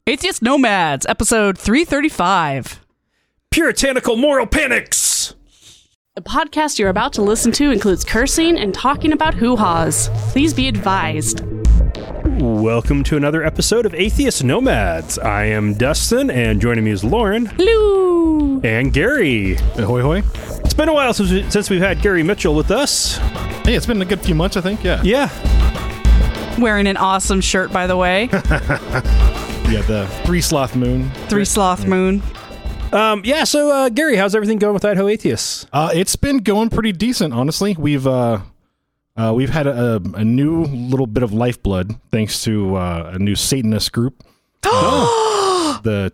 Atheist Nomads, episode 335. Puritanical moral panics. The podcast you're about to listen to includes cursing and talking about hoo-haws. Please be advised. Welcome to another episode of Atheist Nomads. I am Dustin, and joining me is Lauren. Hello. And Gary. Ahoy, hoy. It's been a while since we've had Gary Mitchell with us. Hey, it's been a good few months, I think, yeah. Yeah. Wearing an awesome shirt, by the way. Yeah, the Three Sloth Moon. Moon. So Gary, how's everything going with Idaho Atheists? It's been going pretty decent, honestly. We've had a new little bit of lifeblood thanks to a new Satanist group. The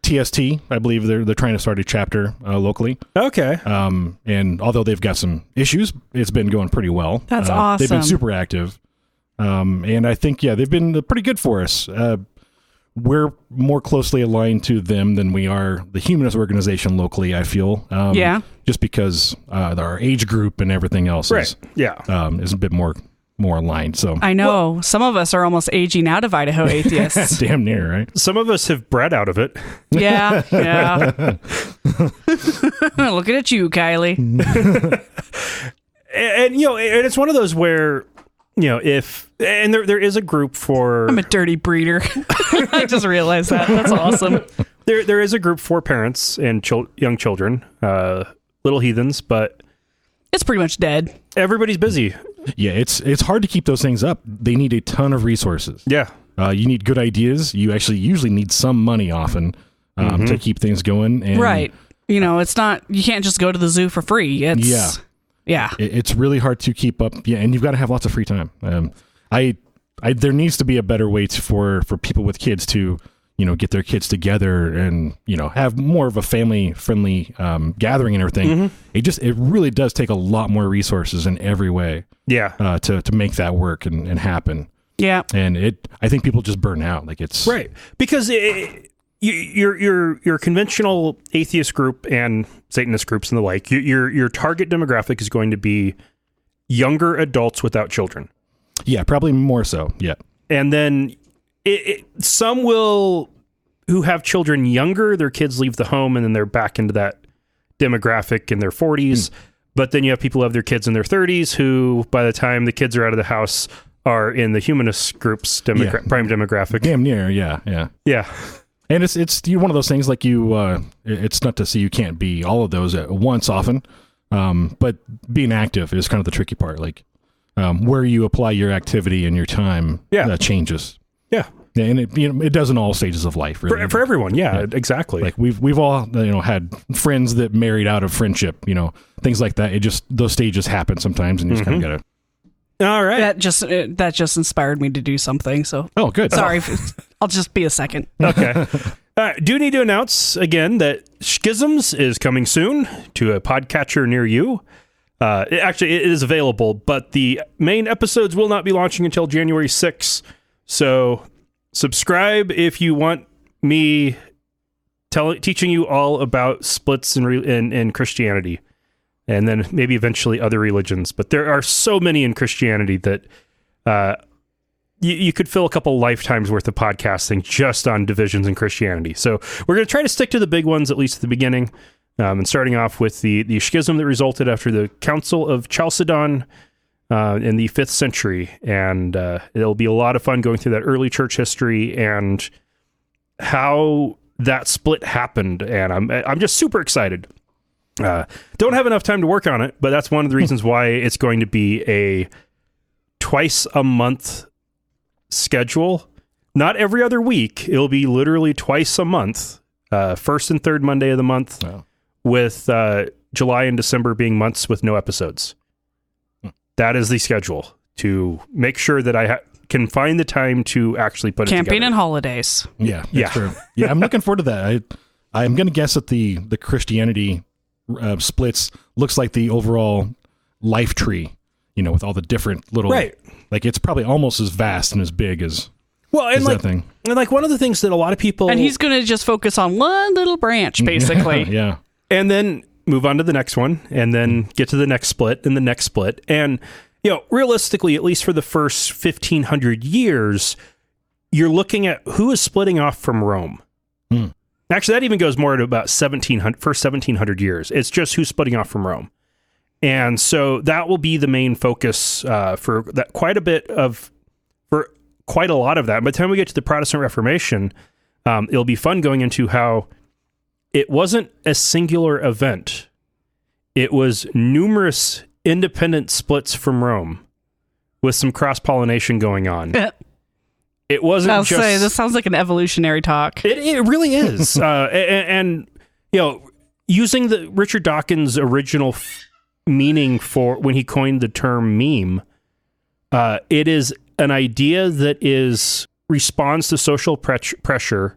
TST, I believe they're trying to start a chapter locally. Okay. And although they've got some issues, it's been going pretty well. That's awesome. They've been super active. And I think, they've been pretty good for us. We're more closely aligned to them than we are the Humanist organization locally, I feel. Just because our age group and everything else is a bit more aligned. So I know. Some of us are almost aging out of Idaho Atheists. Damn near, right? Some of us have bred out of it. Yeah. Looking at you, Kylie. and it's one of those where, there is a group for... I'm a dirty breeder. I just realized that. That's awesome. There is a group for parents and young children, little heathens, but... It's pretty much dead. Everybody's busy. Yeah, it's hard to keep those things up. They need a ton of resources. Yeah. You need good ideas. You actually usually need some money often to keep things going. And right. It's not... You can't just go to the zoo for free. Yeah. It's really hard to keep up. Yeah, and you've got to have lots of free time. There needs to be a better way for people with kids to, get their kids together and, have more of a family-friendly gathering and everything. Mm-hmm. It really does take a lot more resources in every way. Yeah. To make that work and happen. Yeah. And I think people just burn out. Like it's right because your conventional atheist group and Satanist groups and the like, your target demographic is going to be younger adults without children. Yeah, probably more so. Yeah. And then some who have children younger, their kids leave the home and then they're back into that demographic in their 40s. But then you have people who have their kids in their 30s who, by the time the kids are out of the house, are in the humanist group's prime demographic. Damn near. Yeah. And it's one of those things like it's not to say you can't be all of those at once often, but being active is kind of the tricky part. Like where you apply your activity and your time changes. Yeah. And it does in all stages of life, really. For everyone, exactly. Like we've all had friends that married out of friendship, things like that. Those stages happen sometimes, and you just kind of gotta. All right. That just inspired me to do something. So. Oh, good. Sorry, I'll just be a second. Okay. Do need to announce again that Schisms is coming soon to a podcatcher near you. It is available, but the main episodes will not be launching until January 6th. So subscribe if you want me teaching you all about splits in Christianity. And then maybe eventually other religions. But there are so many in Christianity that you could fill a couple lifetimes worth of podcasting just on divisions in Christianity. So we're going to try to stick to the big ones, at least at the beginning. And starting off with the schism that resulted after the Council of Chalcedon in the 5th century. And it'll be a lot of fun going through that early church history and how that split happened. And I'm just super excited. Don't have enough time to work on it, but that's one of the reasons why it's going to be a twice a month schedule. Not every other week. It'll be literally twice a month, first and third Monday of the month, with July and December being months with no episodes. That is the schedule to make sure that I can find the time to actually put it together. Camping and holidays. Yeah, that's true. Yeah, I'm looking forward to that. I'm going to guess that the Christianity splits looks like the overall life tree, with all the different little, like it's probably almost as vast and as big as that thing. And like one of the things that a lot of people, and he's going to just focus on one little branch, basically. Yeah. And then move on to the next one, and then get to the next split and the next split. And, realistically, at least for the first 1,500 years, you're looking at who is splitting off from Rome. Actually, that even goes more to about 1700 years. It's just who's splitting off from Rome. And so that will be the main focus for that for quite a lot of that. By the time we get to the Protestant Reformation, it'll be fun going into how it wasn't a singular event. It was numerous independent splits from Rome with some cross-pollination going on. It wasn't I'll just... say, this sounds like an evolutionary talk. It really is. And, using the Richard Dawkins' original meaning for when he coined the term meme, it is an idea that responds to social pressure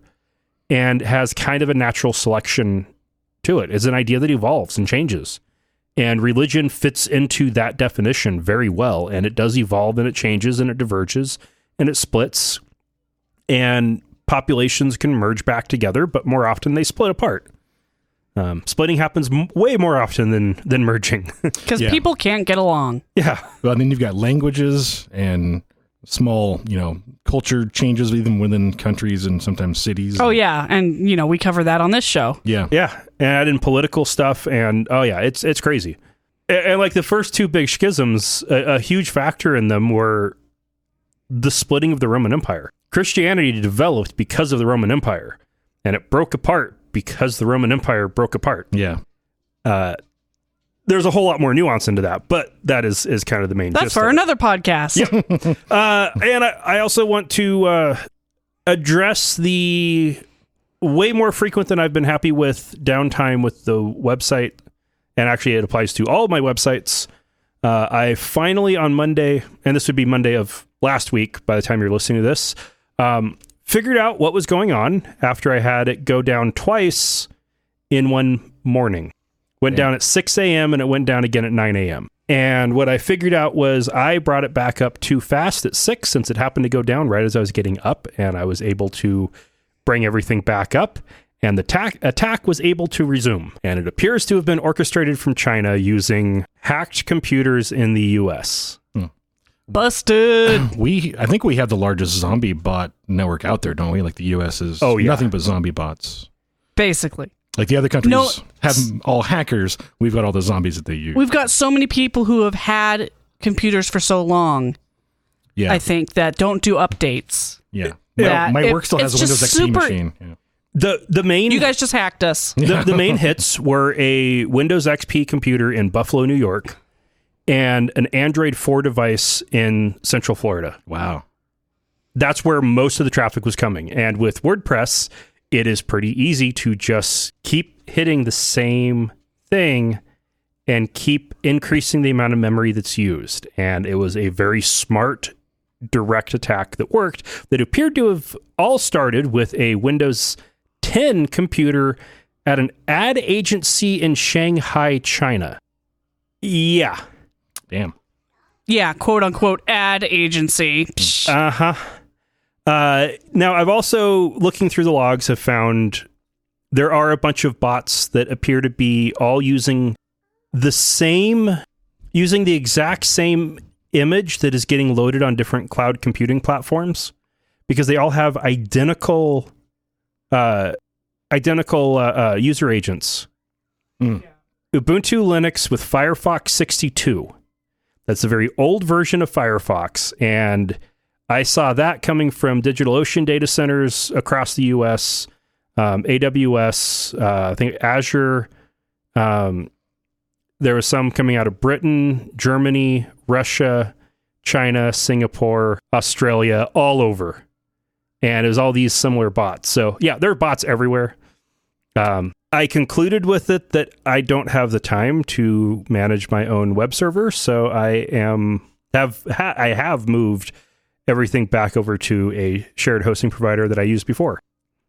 and has kind of a natural selection to it. It's an idea that evolves and changes. And religion fits into that definition very well. And it does evolve and it changes and it diverges and it splits. And populations can merge back together, but more often they split apart. Splitting happens way more often than merging. Because people can't get along. Yeah. Well, then you've got languages and small, culture changes even within countries and sometimes cities. Oh, yeah. And, we cover that on this show. Yeah. Yeah. And in political stuff. And, it's crazy. And like the first two big schisms, a huge factor in them were the splitting of the Roman Empire. Christianity developed because of the Roman Empire. And it broke apart because the Roman Empire broke apart. Yeah. There's a whole lot more nuance into that, but that is kind of the main That's gist for of it. another podcast. Yeah. And I also want to address the way more frequent than I've been happy with downtime with the website. And actually, it applies to all of my websites. I finally on Monday, and this would be Monday of last week by the time you're listening to this, figured out what was going on after I had it go down twice in one morning. Went down at 6 a.m. and it went down again at 9 a.m. And what I figured out was I brought it back up too fast at 6 since it happened to go down right as I was getting up, and I was able to bring everything back up, and the attack was able to resume. And it appears to have been orchestrated from China using hacked computers in the U.S. Busted. I think we have the largest zombie bot network out there, don't we? Like the U.S. is nothing but zombie bots. Basically. Like the other countries have all hackers. We've got all the zombies that they use. We've got so many people who have had computers for so long. Yeah. I think that don't do updates. Yeah. My work still has a Windows XP machine. Yeah. The main You guys just hacked us. The main hits were a Windows XP computer in Buffalo, New York, and an Android 4 device in Central Florida. Wow. That's where most of the traffic was coming. And with WordPress, it is pretty easy to just keep hitting the same thing and keep increasing the amount of memory that's used. And it was a very smart, direct attack that worked, that appeared to have all started with a Windows 10 computer at an ad agency in Shanghai, China. Yeah. Damn. Yeah, quote unquote ad agency. Uh-huh. Now, I've also, looking through the logs, have found there are a bunch of bots that appear to be all using the exact same image that is getting loaded on different cloud computing platforms, because they all have identical user agents. Ubuntu Linux with Firefox 62. That's a very old version of Firefox, and I saw that coming from DigitalOcean data centers across the U.S., AWS, I think Azure. There was some coming out of Britain, Germany, Russia, China, Singapore, Australia, all over. And it was all these similar bots. So yeah, there are bots everywhere. I concluded with it that I don't have the time to manage my own web server, so I have moved everything back over to a shared hosting provider that I used before.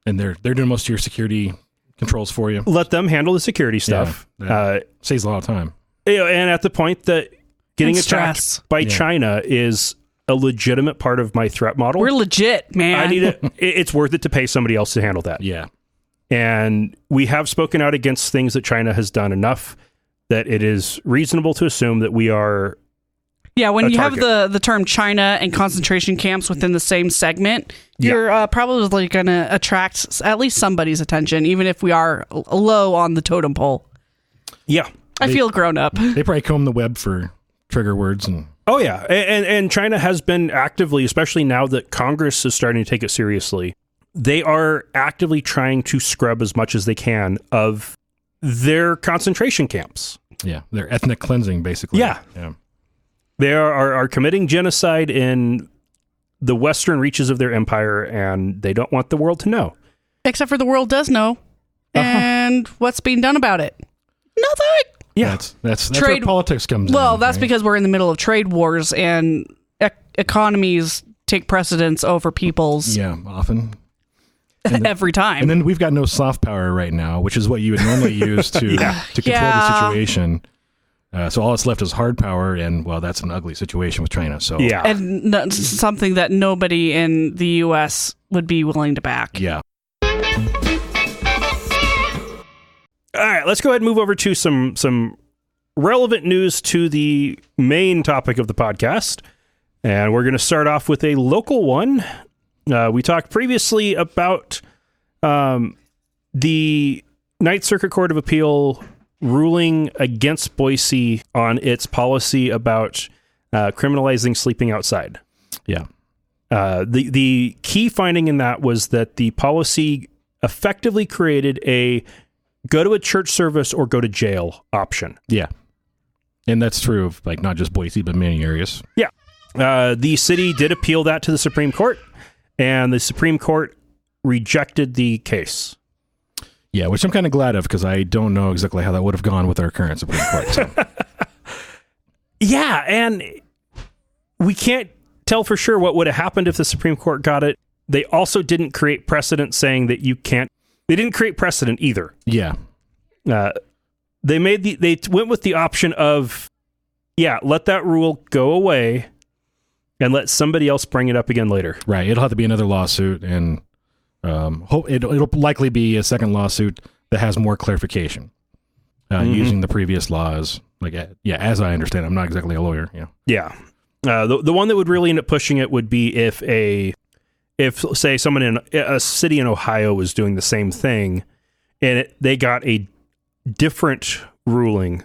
And they're doing most of your security controls for you. Let them handle the security stuff. Yeah, saves a lot of time. And at the point that getting attacked by China is a legitimate part of my threat model. We're legit, man. I need it. It's worth it to pay somebody else to handle that. Yeah. And we have spoken out against things that China has done enough that it is reasonable to assume that we are Yeah, when you have the term China and concentration camps within the same segment, you're probably going to attract at least somebody's attention, even if we are low on the totem pole. Yeah. I feel grown up. They probably comb the web for trigger words. Oh, yeah. And China has been actively, especially now that Congress is starting to take it seriously, they are actively trying to scrub as much as they can of their concentration camps. Yeah, they're ethnic cleansing, basically. Yeah. They are committing genocide in the western reaches of their empire, and they don't want the world to know. Except for the world does know. And what's being done about it? Nothing. Yeah. That's where politics comes in. Well, that's because we're in the middle of trade wars, and economies take precedence over people's. Yeah, often. Every time. And then we've got no soft power right now, which is what you would normally use to control the situation. So all that's left is hard power, and, well, that's an ugly situation with China. So and something that nobody in the U.S. would be willing to back. Yeah. All right, let's go ahead and move over to some relevant news to the main topic of the podcast. And we're going to start off with a local one. We talked previously about the Ninth Circuit Court of Appeal ruling against Boise on its policy about criminalizing sleeping outside. Yeah. The key finding in that was that the policy effectively created a go to a church service or go to jail option. Yeah. And that's true of not just Boise, but many areas. Yeah. The city did appeal that to the Supreme Court, and the Supreme Court rejected the case. Yeah, which I'm kind of glad of, because I don't know exactly how that would have gone with our current Supreme Court. So. Yeah, and we can't tell for sure what would have happened if the Supreme Court got it. They also didn't create precedent saying that you can't. They didn't create precedent either. Yeah. They went with the option of, let that rule go away and let somebody else bring it up again later. Right. It'll have to be another lawsuit, and it'll likely be a second lawsuit that has more clarification using the previous laws. As I understand, I'm not exactly a lawyer. Yeah. The one that would really end up pushing it would be if say someone in a city in Ohio was doing the same thing, and they got a different ruling,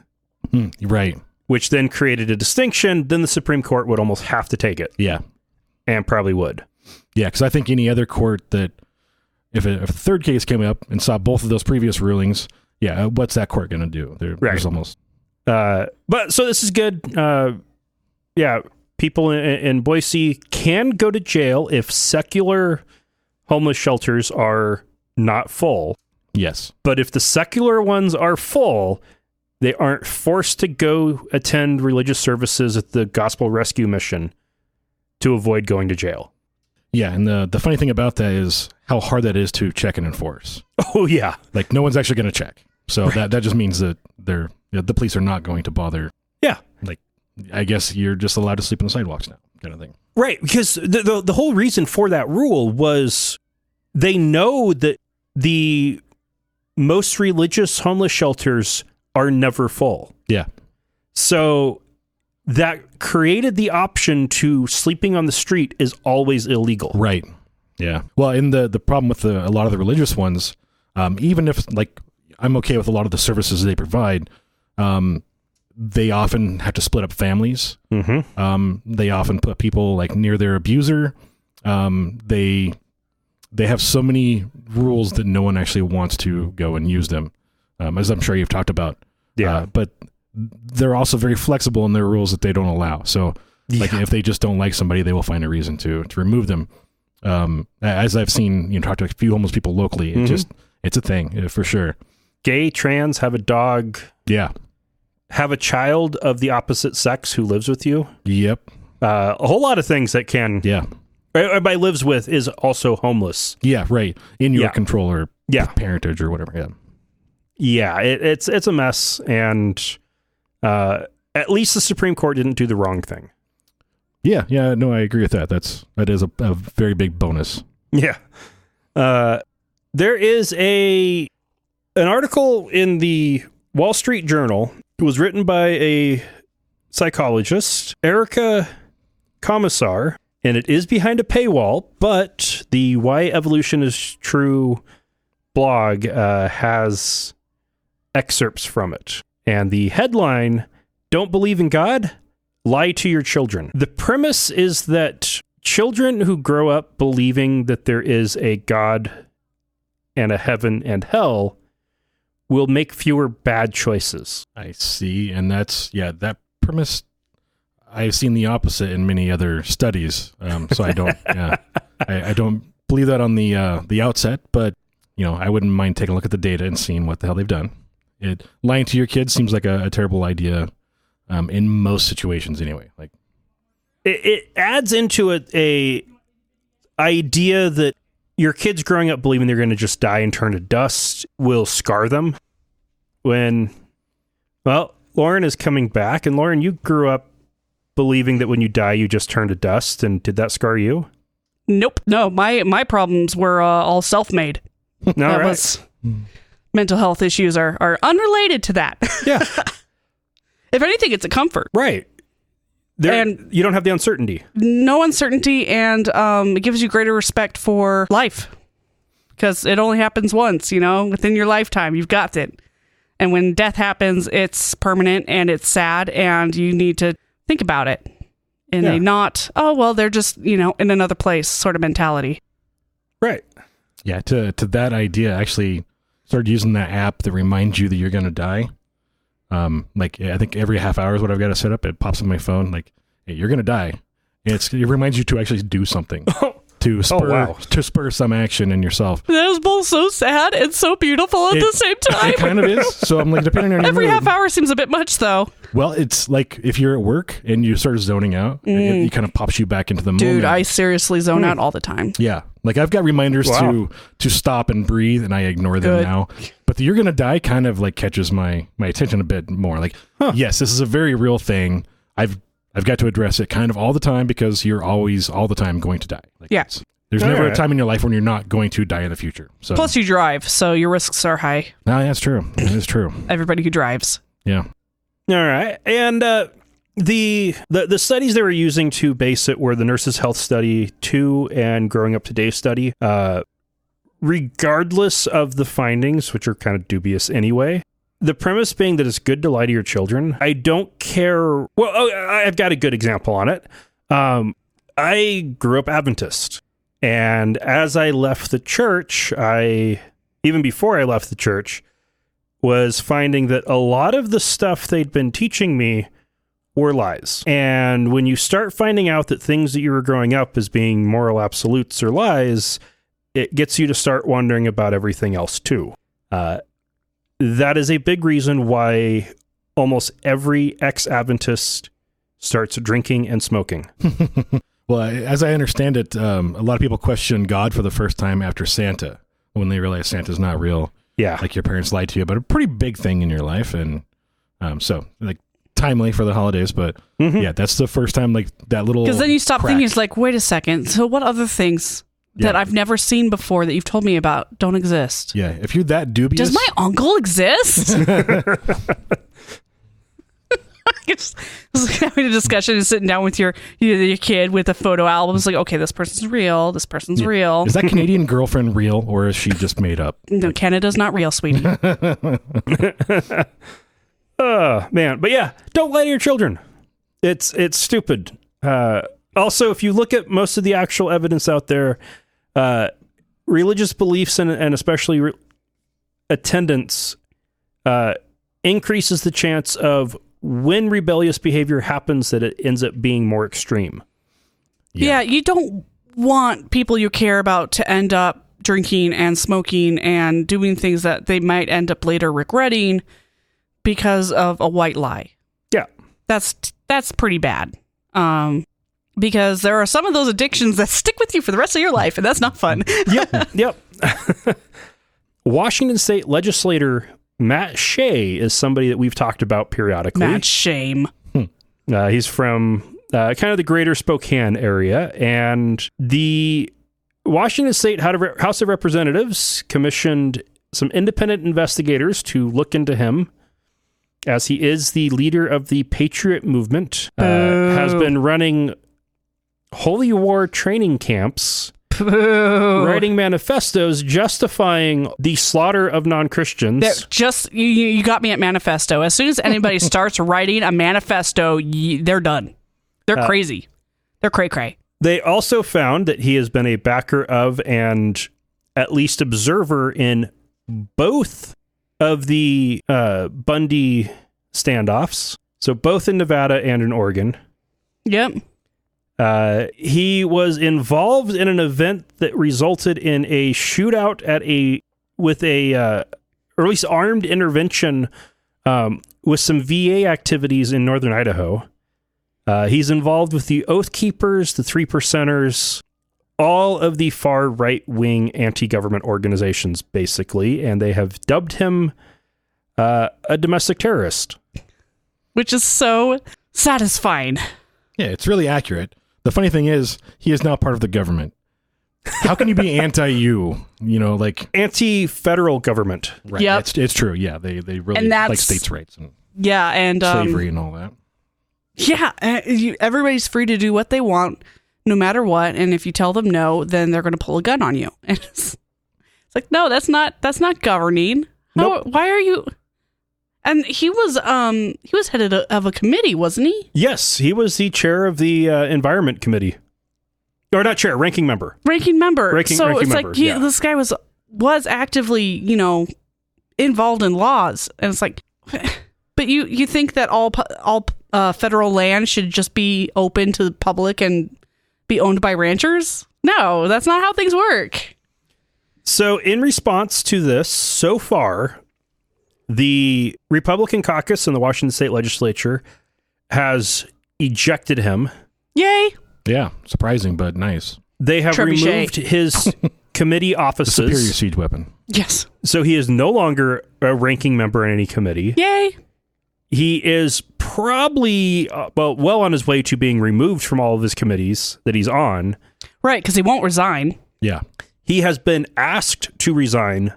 right, which then created a distinction, then the Supreme Court would almost have to take it. Yeah. And probably would. Yeah, because I think any other court that, if a third case came up and saw both of those previous rulings, what's that court going to do? There's almost... But so this is good. People in Boise can go to jail if secular homeless shelters are not full. Yes. But if the secular ones are full, they aren't forced to go attend religious services at the Gospel Rescue Mission to avoid going to jail. Yeah, and the funny thing about that is how hard that is to check and enforce. Oh, yeah. No one's actually going to check. So that just means that the police are not going to bother. Yeah. I guess you're just allowed to sleep on the sidewalks now, kind of thing. Right, because the whole reason for that rule was they know that the most religious homeless shelters are never full. Yeah. So that created the option to sleeping on the street is always illegal. Right. Yeah. Well, and the problem with a lot of the religious ones, even if I'm okay with a lot of the services they provide, they often have to split up families. Mm-hmm. They often put people near their abuser. They have so many rules that no one actually wants to go and use them, as I'm sure you've talked about. Yeah. But they're also very flexible in their rules that they don't allow. So if they just don't like somebody, they will find a reason to remove them. As I've seen, talk to a few homeless people locally, it's a thing for sure. Gay, trans, have a dog. Yeah. Have a child of the opposite sex who lives with you. Yep. A whole lot of things that can. Yeah. Everybody lives with is also homeless. Yeah, right. In your control or parentage or whatever. Yeah. Yeah, it's a mess, and at least the Supreme Court didn't do the wrong thing. Yeah, no, I agree with that. That is a very big bonus. Yeah. There is an article in the Wall Street Journal. It was written by psychologist, Erika Commissar, and it is behind a paywall, but the Why Evolution is True blog has excerpts from it. And the headline, "Don't Believe in God? Lie to Your Children." The premise is that children who grow up believing that there is a God and a heaven and hell will make fewer bad choices. I see. And that's, that premise, I've seen the opposite in many other studies. So I don't, I don't believe that on the outset, but I wouldn't mind taking a look at the data and seeing what the hell they've done. Lying to your kids seems like a terrible idea in most situations anyway. Like it adds into it a idea that your kids growing up believing they're going to just die and turn to dust will scar them. Lauren is coming back, and Lauren, you grew up believing that when you die, you just turn to dust, and did that scar you? Nope. No, my problems were all self-made. Mental health issues are unrelated to that. Yeah. If anything, it's a comfort. Right. And you don't have the uncertainty. No uncertainty, and it gives you greater respect for life. Because it only happens once, within your lifetime. You've got it. And when death happens, it's permanent and it's sad, and you need to think about it in a not, they're just, in another place sort of mentality. Right. Yeah, to that idea, I actually started using that app that reminds you that you're going to die. I think every half hour is what I've got to set up. It pops on my phone, like, hey, you're going to die. And it reminds you to actually do something to spur some action in yourself. That is both so sad and so beautiful at the same time. It kind of is. So I'm like, depending on your every mood. half hour seems a bit much, though. Well, it's like if you're at work and you start zoning out, it kind of pops you back into the moment. Dude, I seriously zone out all the time. Yeah. Like I've got reminders to stop and breathe, and I ignore them now. But the "you're going to die" kind of like catches my attention a bit more. Like, yes, this is a very real thing. I've got to address it kind of all the time because you're always all the time going to die. Like, there's never a time in your life when you're not going to die in the future. So plus you drive, so your risks are high. No, that's true. It is true. Everybody who drives. Yeah. All right. And the studies they were using to base it were the Nurses' Health Study 2 and Growing Up Today study. Regardless of the findings, which are kind of dubious anyway, the premise being that it's good to lie to your children. I don't care. Well, I've got a good example on it. I grew up Adventist. And as I left the church, even before I left the church, was finding that a lot of the stuff they'd been teaching me were lies. And when you start finding out that things that you were growing up as being moral absolutes are lies, it gets you to start wondering about everything else too. That is a big reason why almost every ex-Adventist starts drinking and smoking. Well, as I understand it, a lot of people question God for the first time after Santa, when they realize Santa's not real. Yeah. Like your parents lied to you about a pretty big thing in your life. And so, like, timely for the holidays. But yeah, that's the first time, like, that little Because then you stop crack. thinking, it's like, wait a second. So what other things that I've never seen before that you've told me about don't exist? Yeah. If you're that dubious. Does my uncle exist? Just having a discussion and sitting down with your kid with a photo album. It's like, okay, this person's real. This person's real. Is that Canadian girlfriend real, or is she just made up? No, Canada's not real, sweetie. Oh, man. But yeah, don't lie to your children. It's stupid. Also, if you look at most of the actual evidence out there, religious beliefs and especially attendance increases the chance of when rebellious behavior happens that it ends up being more extreme. Yeah, you don't want people you care about to end up drinking and smoking and doing things that they might end up later regretting because of a white lie. Yeah. That's pretty bad. Because there are some of those addictions that stick with you for the rest of your life, and that's not fun. Yep. Washington State legislator Matt Shea is somebody that we've talked about periodically. Matt Shame. He's from kind of the greater Spokane area, and the Washington State House of Representatives commissioned some independent investigators to look into him as he is the leader of the Patriot movement, has been running holy war training camps, writing manifestos justifying the slaughter of non-Christians. You got me at manifesto. As soon as anybody starts writing a manifesto, they're done. They're crazy. They're cray-cray. They also found that he has been a backer of and at least observer in both of the Bundy standoffs. So both in Nevada and in Oregon. Yep. He was involved in an event that resulted in a shootout or at least armed intervention with some VA activities in northern Idaho. He's involved with the Oath Keepers, the Three Percenters, all of the far right-wing anti-government organizations, basically, and they have dubbed him a domestic terrorist. Which is so satisfying. Yeah, it's really accurate. The funny thing is, he is now part of the government. How can you be anti-you? Like anti-federal government. Right. Yep. It's true. Yeah, they really like states' rights and slavery and all that. Yeah, everybody's free to do what they want, no matter what. And if you tell them no, then they're going to pull a gun on you. And it's like, no, that's not governing. Nope. Why are you? And he was head of a committee, wasn't he? Yes, he was the chair of the Environment Committee. Or not chair, ranking member. Ranking member. It's member, like this guy was actively, involved in laws. And it's like, but you think that all federal land should just be open to the public and be owned by ranchers? No, that's not how things work. So in response to this, so far, the Republican caucus in the Washington State Legislature has ejected him. Yay! Yeah, surprising, but nice. They have removed his committee offices. The superior siege weapon. Yes. So he is no longer a ranking member in any committee. Yay! He is probably well on his way to being removed from all of his committees that he's on. Right, because he won't resign. Yeah. He has been asked to resign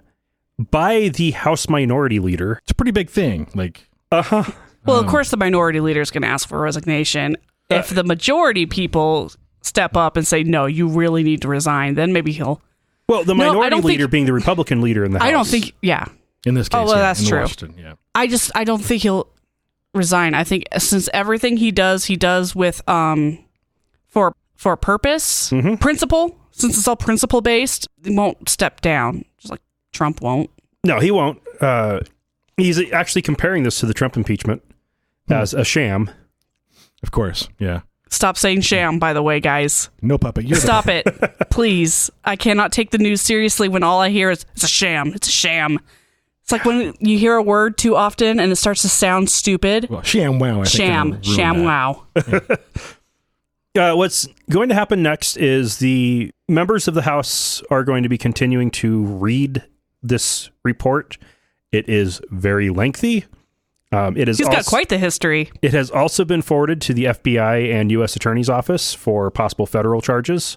by the House Minority Leader. It's a pretty big thing. Well, of course the minority leader is going to ask for resignation. If the majority people step up and say, no, you really need to resign, then maybe he'll... Well, the minority leader being the Republican leader in the House. I don't think... Yeah. In this case, oh, well, that's true. Washington, yeah. I don't think he'll resign. I think since everything he does with for purpose, principle, since it's all principle based, he won't step down. Just like Trump won't. No, he won't. He's actually comparing this to the Trump impeachment as a sham. Of course, yeah. Stop saying sham, by the way, guys. No puppet. Stop it, please. I cannot take the news seriously when all I hear is, it's a sham. It's a sham. It's like when you hear a word too often and it starts to sound stupid. Well, sham wow. Sham wow. What's going to happen next is the members of the House are going to be continuing to read this report. It is very lengthy. He's got quite the history. It has also been forwarded to the FBI and U.S. Attorney's Office for possible federal charges.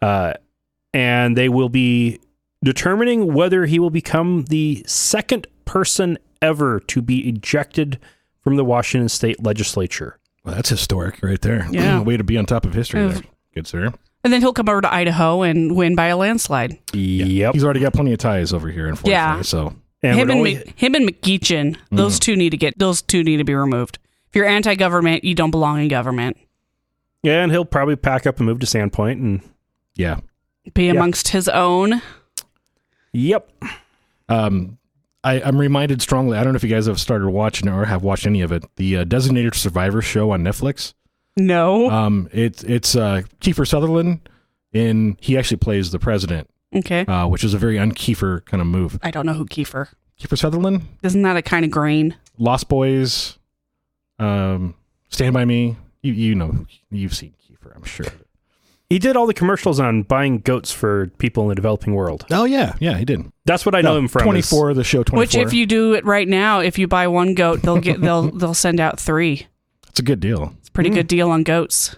And they will be determining whether he will become the second person ever to be ejected from the Washington State Legislature. Well, that's historic right there. Yeah. Way to be on top of history there. Good, sir. And then he'll come over to Idaho and win by a landslide. Yep. He's already got plenty of ties over here, unfortunately. Yeah. So. And him and McGeechan, those two need to be removed. If you're anti-government, you don't belong in government. Yeah, and he'll probably pack up and move to Sandpoint and be amongst his own. Yep. I'm reminded strongly. I don't know if you guys have started watching or have watched any of it. The Designated Survivor show on Netflix. No. It's Kiefer Sutherland, and he actually plays the president. Okay. Which is a very un-Kiefer kind of move. I don't know who Kiefer. Kiefer Sutherland? Isn't that a kind of grain? Lost Boys, Stand By Me. You know, you've seen Kiefer, I'm sure. He did all the commercials on buying goats for people in the developing world. Oh, yeah. Yeah, he did. That's what I know him from. 24, the show 24. Which, if you do it right now, if you buy one goat, they'll send out 3. It's a good deal. It's a pretty good deal on goats.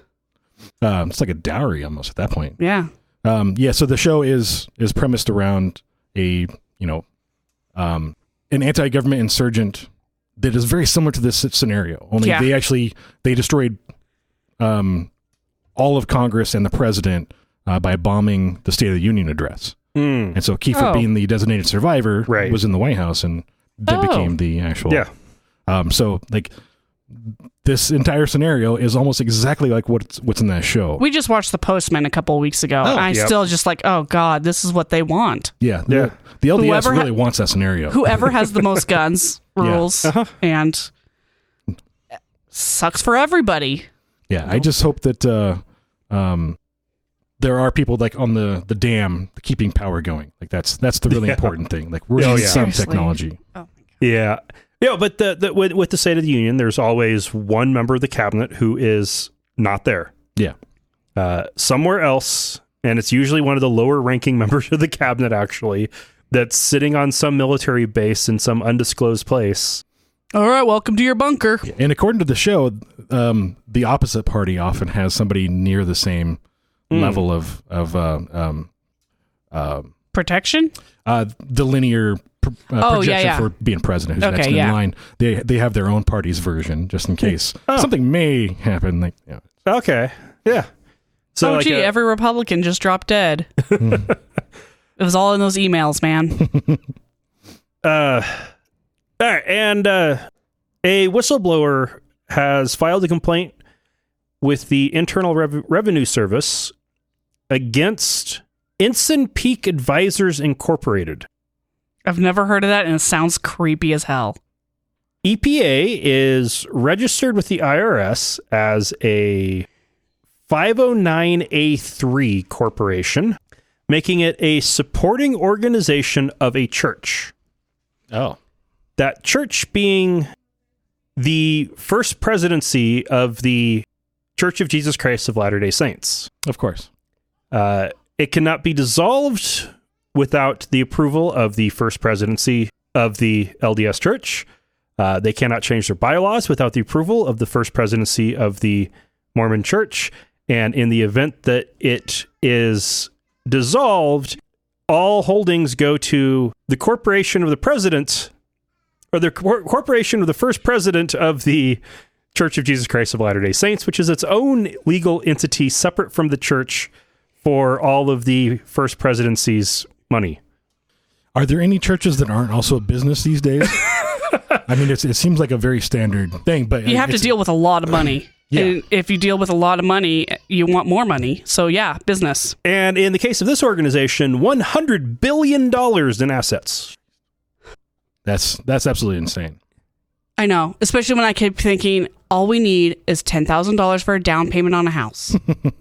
It's like a dowry almost at that point. Yeah. So the show is premised around an anti-government insurgent that is very similar to this scenario. Only they destroyed all of Congress and the president by bombing the State of the Union address. And so Kiefer, being the designated survivor, was in the White House and then became the actual. Yeah. So like this entire scenario is almost exactly like what's in that show. We just watched The Postman a couple of weeks ago. And I still just like, oh God, this is what they want. Yeah. The LDS really wants that scenario. Whoever has the most guns rules and sucks for everybody. Yeah. I just hope that there are people like on the dam keeping power going. Like that's the really important thing. Like we're using some technology. Oh my God. Yeah. Yeah, but with the State of the Union, there's always one member of the cabinet who is not there. Yeah. Somewhere else, and it's usually one of the lower ranking members of the cabinet, actually, that's sitting on some military base in some undisclosed place. All right, welcome to your bunker. And according to the show, the opposite party often has somebody near the same level of protection? The linear projection for being president, who's next in line. They have their own party's version just in case something may happen. Like, okay, yeah. So every Republican just dropped dead. It was all in those emails, man. All right, and a whistleblower has filed a complaint with the Internal Revenue Service against Ensign Peak Advisors Incorporated. I've never heard of that, and it sounds creepy as hell. EPA is registered with the IRS as a 509A3 corporation, making it a supporting organization of a church. Oh. That church being the first presidency of the Church of Jesus Christ of Latter-day Saints. Of course. It cannot be dissolved without the approval of the first presidency of the LDS Church. They cannot change their bylaws without the approval of the first presidency of the Mormon Church. And in the event that it is dissolved, all holdings go to the corporation of the president, or the corporation of the first president of the Church of Jesus Christ of Latter-day Saints, which is its own legal entity separate from the church for all of the first presidency's money. Are there any churches that aren't also a business these days? I mean, it seems like a very standard thing, but you have to deal with a lot of money. Yeah. And if you deal with a lot of money, you want more money. So yeah, business. And in the case of this organization, $100 billion in assets. That's absolutely insane. I know, especially when I keep thinking, all we need is $10,000 for a down payment on a house.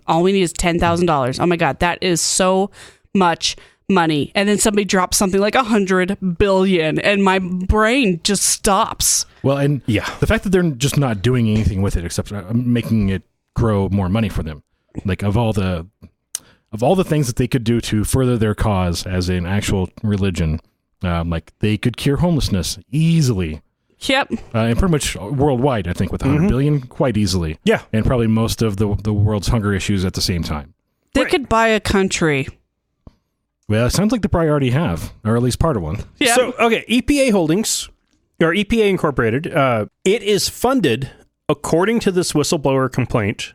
All we need is $10,000. Oh my God, that is so much money. And then somebody drops something like $100 billion, and my brain just stops. Well, and the fact that they're just not doing anything with it except making it grow more money for them, like of all the things that they could do to further their cause as an actual religion, like they could cure homelessness easily. Yep. And pretty much worldwide, I think, with $100 billion, quite easily. Yeah. And probably most of the world's hunger issues at the same time. They could buy a country. Well, it sounds like they probably already have, or at least part of one. Yeah. So, okay, EPA Holdings, or EPA Incorporated, it is funded, according to this whistleblower complaint,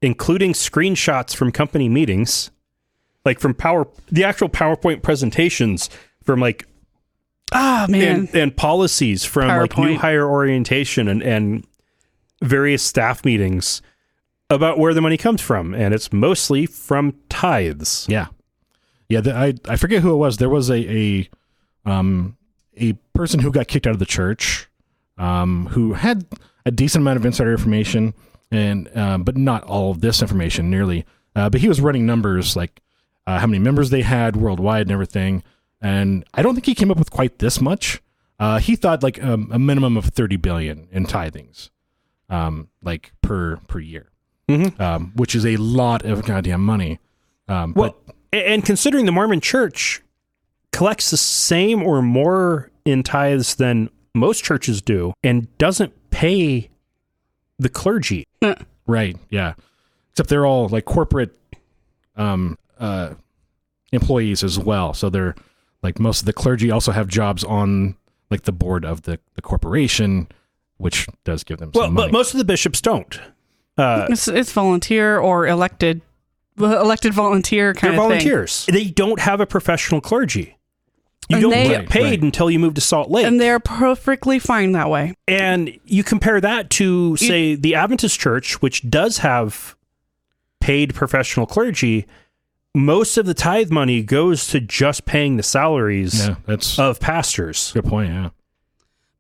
including screenshots from company meetings, like from the actual PowerPoint presentations from like, and policies from PowerPoint. Like new hire orientation and various staff meetings about where the money comes from. And it's mostly from tithes. Yeah. Yeah. I forget who it was. There was a person who got kicked out of the church, who had a decent amount of insider information and, but not all of this information nearly. But he was running numbers like, how many members they had worldwide and everything. And I don't think he came up with quite this much. He thought like a minimum of 30 billion in tithings, like per year, which is a lot of goddamn money. And considering the Mormon Church collects the same or more in tithes than most churches do, and doesn't pay the clergy, right? Yeah, except they're all like corporate employees as well, so they're. Like most of the clergy also have jobs on like the board of the corporation, which does give them some money. But most of the bishops don't. It's volunteer or elected volunteer kind They're of volunteers. thing. They don't have a professional clergy. You don't get paid until you move to Salt Lake. And they're perfectly fine that way. And you compare that to, say, the Adventist Church, which does have paid professional clergy. Most of the tithe money goes to just paying the salaries of pastors. Good point, yeah.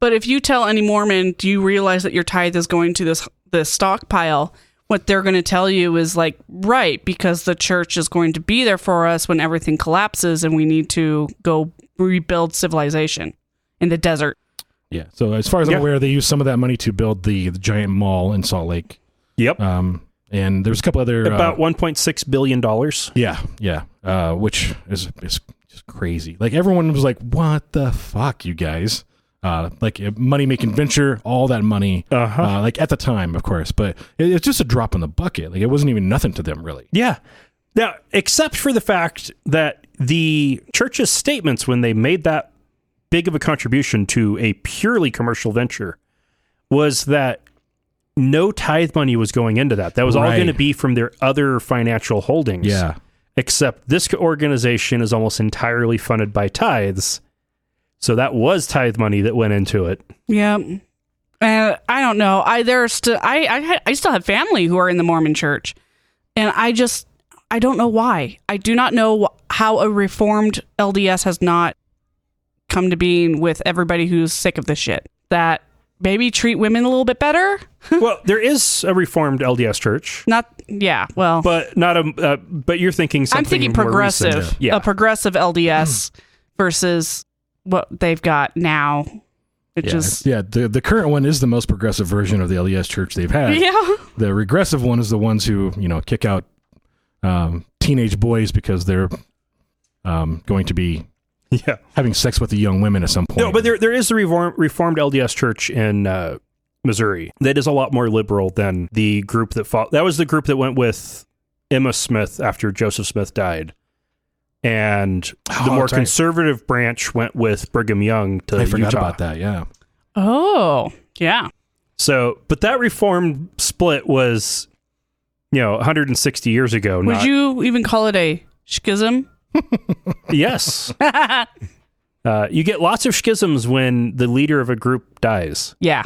But if you tell any Mormon, do you realize that your tithe is going to this stockpile? What they're going to tell you is like, right, because the church is going to be there for us when everything collapses and we need to go rebuild civilization in the desert. Yeah. So as far as I'm aware, they use some of that money to build the giant mall in Salt Lake. Yep. And there's a couple other... About $1.6 billion. Yeah. Which is just crazy. Like, everyone was like, what the fuck, you guys? Like a money-making venture, all that money. Like, at the time, of course. But it's just a drop in the bucket. Like, it wasn't even nothing to them, really. Yeah. Now, except for the fact that the church's statements, when they made that big of a contribution to a purely commercial venture, was that no tithe money was going into that. That was all going to be from their other financial holdings. Yeah. Except this organization is almost entirely funded by tithes. So that was tithe money that went into it. Yeah. I don't know. I still have family who are in the Mormon church. And I don't know why. I do not know how a reformed LDS has not come to being with everybody who's sick of this shit. That maybe treat women a little bit better. Well, there is a reformed LDS church. But not a. But you're thinking something. I'm thinking more progressive. recent. Yeah. A progressive LDS versus what they've got now. The current one is the most progressive version of the LDS church they've had. Yeah. The regressive one is the ones who kick out teenage boys because they're going to be having sex with the young women at some point. No, but there is the Reformed LDS Church in Missouri that is a lot more liberal than the group that was the group that went with Emma Smith after Joseph Smith died. And the more conservative branch went with Brigham Young to Utah. I forgot about that, yeah. Oh, yeah. So, but that Reformed split was, 160 years ago. Would you even call it a schism? Yes. You get lots of schisms when the leader of a group dies. Yeah.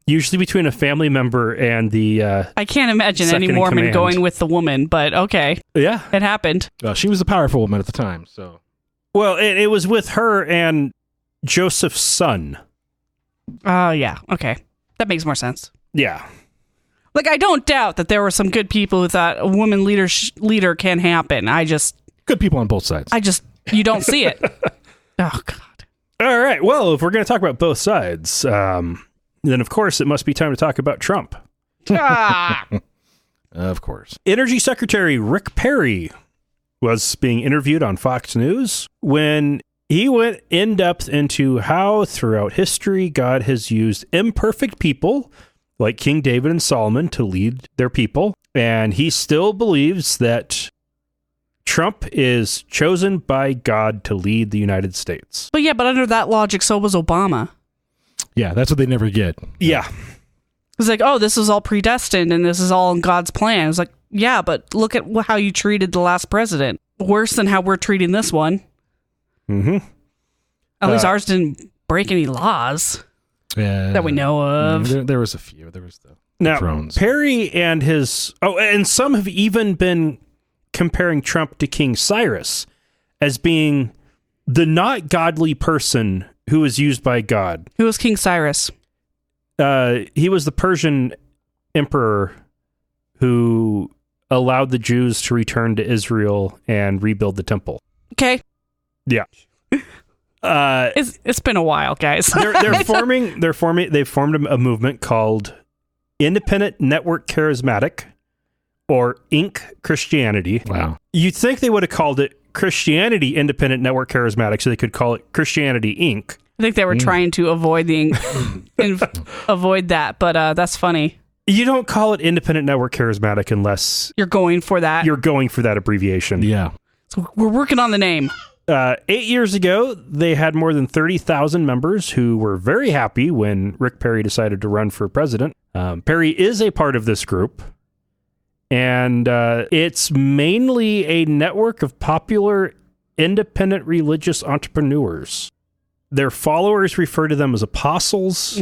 Usually between a family member and the I can't imagine any Mormon going with the woman, but okay. Yeah. It happened. She was the powerful woman at the time, so. Well, it was with her and Joseph's son. Oh, yeah. Okay. That makes more sense. Yeah. Like, I don't doubt that there were some good people who thought a woman leader can happen. Good people on both sides. You don't see it. Oh, God. All right. Well, if we're going to talk about both sides, then of course it must be time to talk about Trump. Of course. Energy Secretary Rick Perry was being interviewed on Fox News when he went in depth into how throughout history God has used imperfect people like King David and Solomon to lead their people. And he still believes that Trump is chosen by God to lead the United States. But under that logic, so was Obama. Yeah, that's what they never get. Yeah. It's like, oh, this is all predestined and this is all in God's plan. It's like, yeah, but look at how you treated the last president. Worse than how we're treating this one. Mm-hmm. At least ours didn't break any laws that we know of. There was a few. There was the drones. Perry and and some have even been comparing Trump to King Cyrus as being the not godly person who was used by God. Who was King Cyrus? He was the Persian emperor who allowed the Jews to return to Israel and rebuild the temple. Okay. Yeah. It's been a while, guys. They've formed a movement called Independent Network Charismatic, or Inc. Christianity. Wow. You'd think they would have called it Christianity Independent Network Charismatic, so they could call it Christianity Inc. I think they were trying to avoid avoid that, but that's funny. You don't call it Independent Network Charismatic unless you're going for that. You're going for that abbreviation. Yeah. So we're working on the name. 8 years ago, they had more than 30,000 members who were very happy when Rick Perry decided to run for president. Perry is a part of this group, and it's mainly a network of popular independent religious entrepreneurs. Their followers refer to them as apostles.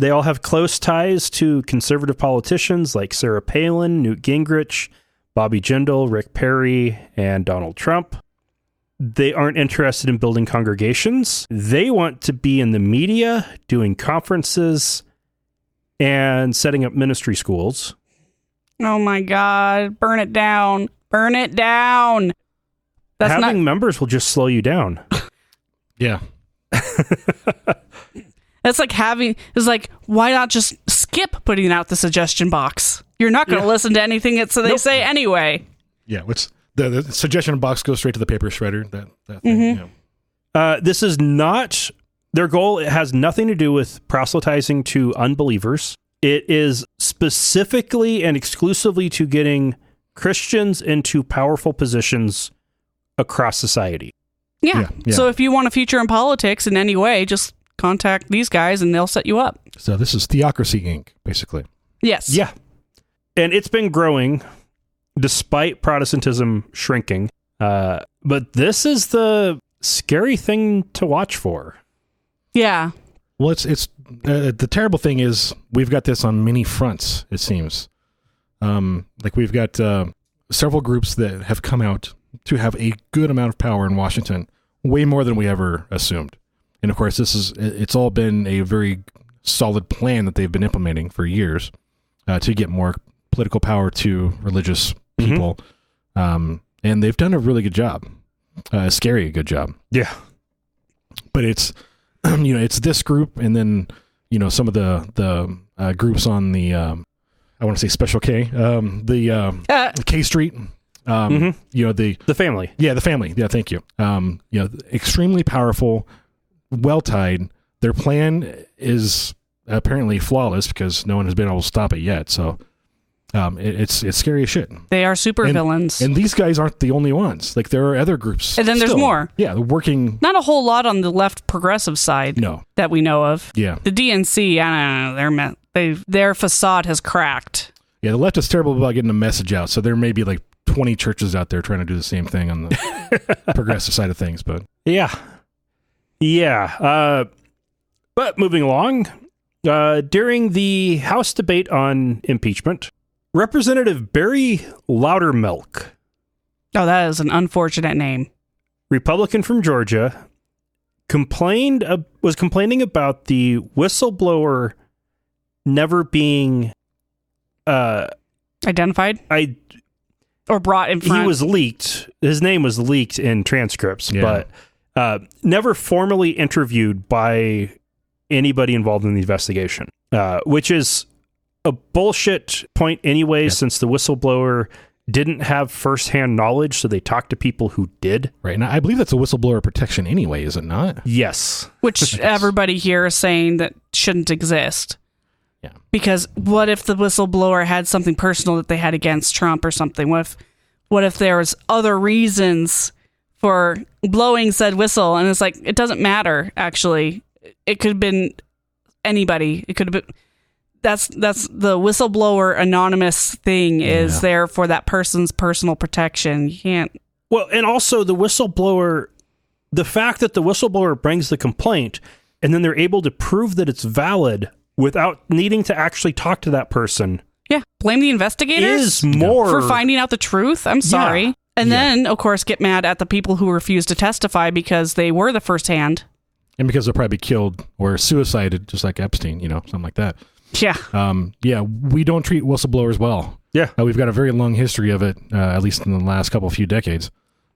They all have close ties to conservative politicians like Sarah Palin, Newt Gingrich, Bobby Jindal, Rick Perry, and Donald Trump. They aren't interested in building congregations. They want to be in the media, doing conferences, and setting up ministry schools. Oh my God. Burn it down. Burn it down. Having members will just slow you down. Yeah. It's like, why not just skip putting out the suggestion box? You're not going to listen to anything they say anyway. Yeah, what's the suggestion box goes straight to the paper shredder. That thing. Yeah. This is not their goal. It has nothing to do with proselytizing to unbelievers. It is specifically and exclusively to getting Christians into powerful positions across society. Yeah. So if you want a future in politics in any way, just contact these guys and they'll set you up. So this is Theocracy Inc., basically. Yes. Yeah. And it's been growing despite Protestantism shrinking. But this is the scary thing to watch for. Yeah. Well, it's the terrible thing is we've got this on many fronts, it seems. Like we've got several groups that have come out to have a good amount of power in Washington, way more than we ever assumed. And of course, it's all been a very solid plan that they've been implementing for years to get more political power to religious people. And they've done a really good job, a scary good job. Yeah. But it's, it's this group and then, some of the groups on the, I want to say Special K, the K Street. The family. Yeah, the family. Yeah, thank you. Extremely powerful, well-tied. Their plan is apparently flawless because no one has been able to stop it yet. So it's scary as shit. They are super villains. And these guys aren't the only ones. Like there are other groups. And then there's more. Yeah, they're working. Not a whole lot on the left progressive side. No. That we know of. Yeah. The DNC, I don't know, their facade has cracked. Yeah, the left is terrible about getting a message out. So there may be like 20 churches out there trying to do the same thing on the progressive side of things, but yeah. But moving along, during the House debate on impeachment, Representative Barry Loudermilk, that is an unfortunate name, Republican from Georgia, was complaining about the whistleblower never being identified. Or brought in front. He was leaked. His name was leaked in transcripts, but never formally interviewed by anybody involved in the investigation, which is a bullshit point anyway, since the whistleblower didn't have firsthand knowledge, so they talked to people who did. Right. And I believe that's a whistleblower protection anyway, is it not? Yes. Which everybody here is saying that shouldn't exist. Yeah. Because what if the whistleblower had something personal that they had against Trump or something? What if there was other reasons for blowing said whistle? And it's like, it doesn't matter, actually. It could have been anybody. It could have been... That's the whistleblower anonymous thing is there for that person's personal protection. You can't... Well, and also the fact that the whistleblower brings the complaint and then they're able to prove that it's valid without needing to actually talk to that person. Yeah, blame the investigators is more for finding out the truth. I'm sorry. Yeah. And then, of course, get mad at the people who refuse to testify because they were the first hand. And because they'll probably be killed or suicided, just like Epstein, something like that. Yeah. We don't treat whistleblowers well. Yeah. We've got a very long history of it, at least in the last few decades.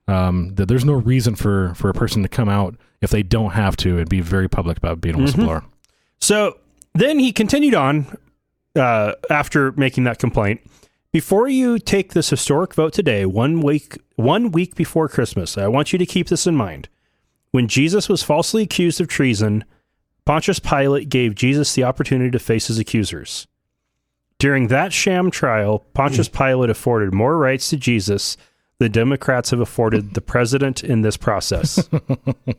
That there's no reason for a person to come out if they don't have to and be very public about being a whistleblower. So then he continued on after making that complaint. Before you take this historic vote today, 1 week before Christmas, I want you to keep this in mind. When Jesus was falsely accused of treason, Pontius Pilate gave Jesus the opportunity to face his accusers. During that sham trial, Pontius Pilate afforded more rights to Jesus the Democrats have afforded the president in this process.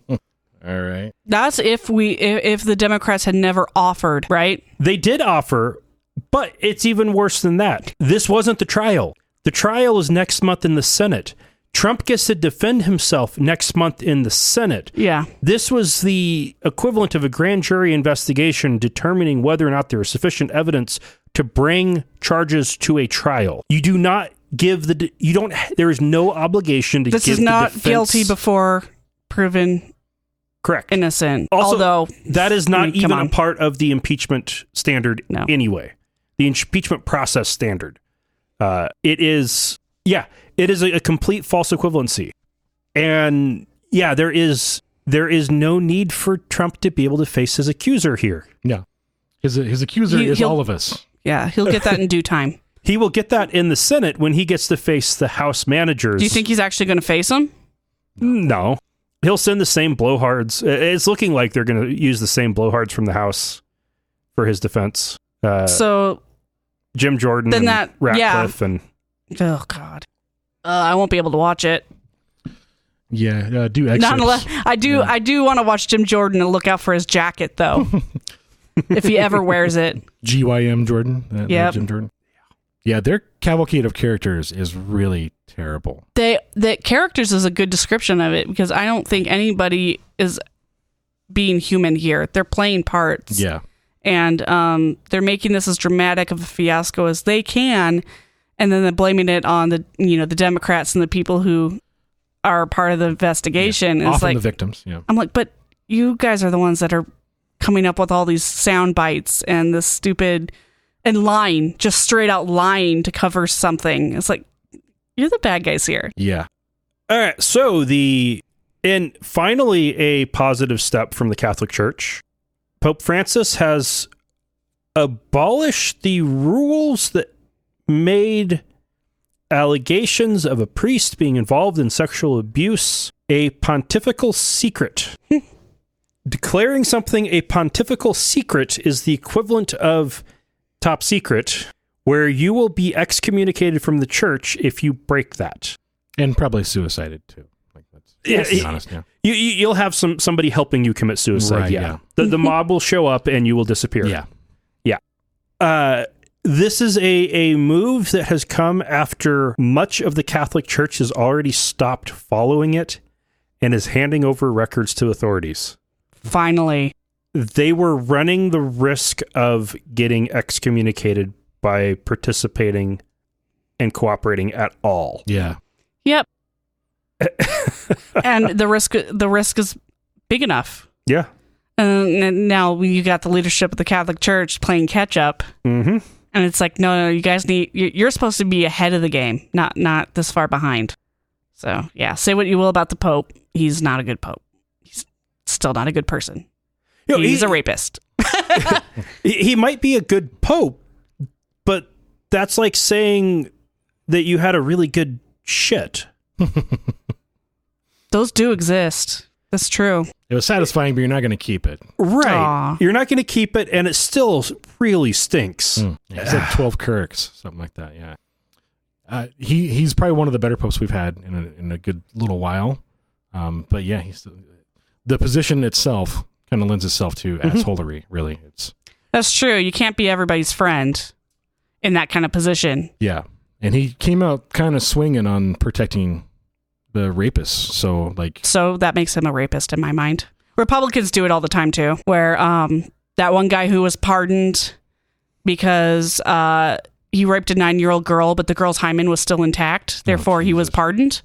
All right. That's if the Democrats had never offered, right? They did offer, but it's even worse than that. This wasn't the trial. The trial is next month in the Senate. Trump gets to defend himself next month in the Senate. Yeah. This was the equivalent of a grand jury investigation determining whether or not there is sufficient evidence to bring charges to a trial. You do not give there is no obligation to give the defense. This is not guilty before proven correct. Innocent. Also, although that is not even a part of the impeachment standard anyway. The impeachment process standard. It is a complete false equivalency. And yeah, there is no need for Trump to be able to face his accuser here. Yeah. His accuser is all of us. Yeah, he'll get that in due time. He will get that in the Senate when he gets to face the House managers. Do you think he's actually going to face them? No. He'll send the same blowhards. It's looking like they're going to use the same blowhards from the House for his defense. So Jim Jordan then and Ratcliffe and... Oh, God. I won't be able to watch it. Yeah, do excerpts. Not unless, I do want to watch Jim Jordan and look out for his jacket, though. If he ever wears it. GYM Jordan. Yeah. Jim Jordan. Yeah, their cavalcade of characters is really terrible. The characters is a good description of it, because I don't think anybody is being human here. They're playing parts. Yeah. And they're making this as dramatic of a fiasco as they can, and then they're blaming it on the Democrats and the people who are part of the investigation. Yeah. It's often like the victims. Yeah. I'm like, but you guys are the ones that are coming up with all these sound bites and this stupid and lying, just straight out lying to cover something. It's like, you're the bad guys here. Yeah. All right. So and finally a positive step from the Catholic Church. Pope Francis has abolished the rules that made allegations of a priest being involved in sexual abuse a pontifical secret. Declaring something a pontifical secret is the equivalent of top secret, where you will be excommunicated from the church if you break that. And probably suicided too. Like, let's be honest, yeah. You'll have somebody helping you commit suicide. Right, yeah. The mob will show up and you will disappear. Yeah. Yeah. This is a move that has come after much of the Catholic Church has already stopped following it and is handing over records to authorities. Finally. They were running the risk of getting excommunicated by participating and cooperating at all. Yeah. Yep. And the risk is big enough. Yeah. And now you got the leadership of the Catholic Church playing catch up. Mm-hmm. And it's like, no, you guys you're supposed to be ahead of the game, not this far behind. So yeah, say what you will about the Pope. He's not a good Pope. He's still not a good person. He's a rapist. He might be a good Pope, but that's like saying that you had a really good shit. Those do exist. That's true. It was satisfying, but you're not going to keep it. Right. Aww. You're not going to keep it, and it still really stinks. Yeah, it's like 12 Kirks, something like that, yeah. He's probably one of the better popes we've had in a good little while. But yeah, the position itself kind of lends itself to assholery, really. That's true. You can't be everybody's friend in that kind of position. Yeah. And he came out kind of swinging on protecting the rapists. So that makes him a rapist in my mind. Republicans do it all the time too, where that one guy who was pardoned because he raped a 9-year-old girl, but the girl's hymen was still intact. Therefore, he was pardoned.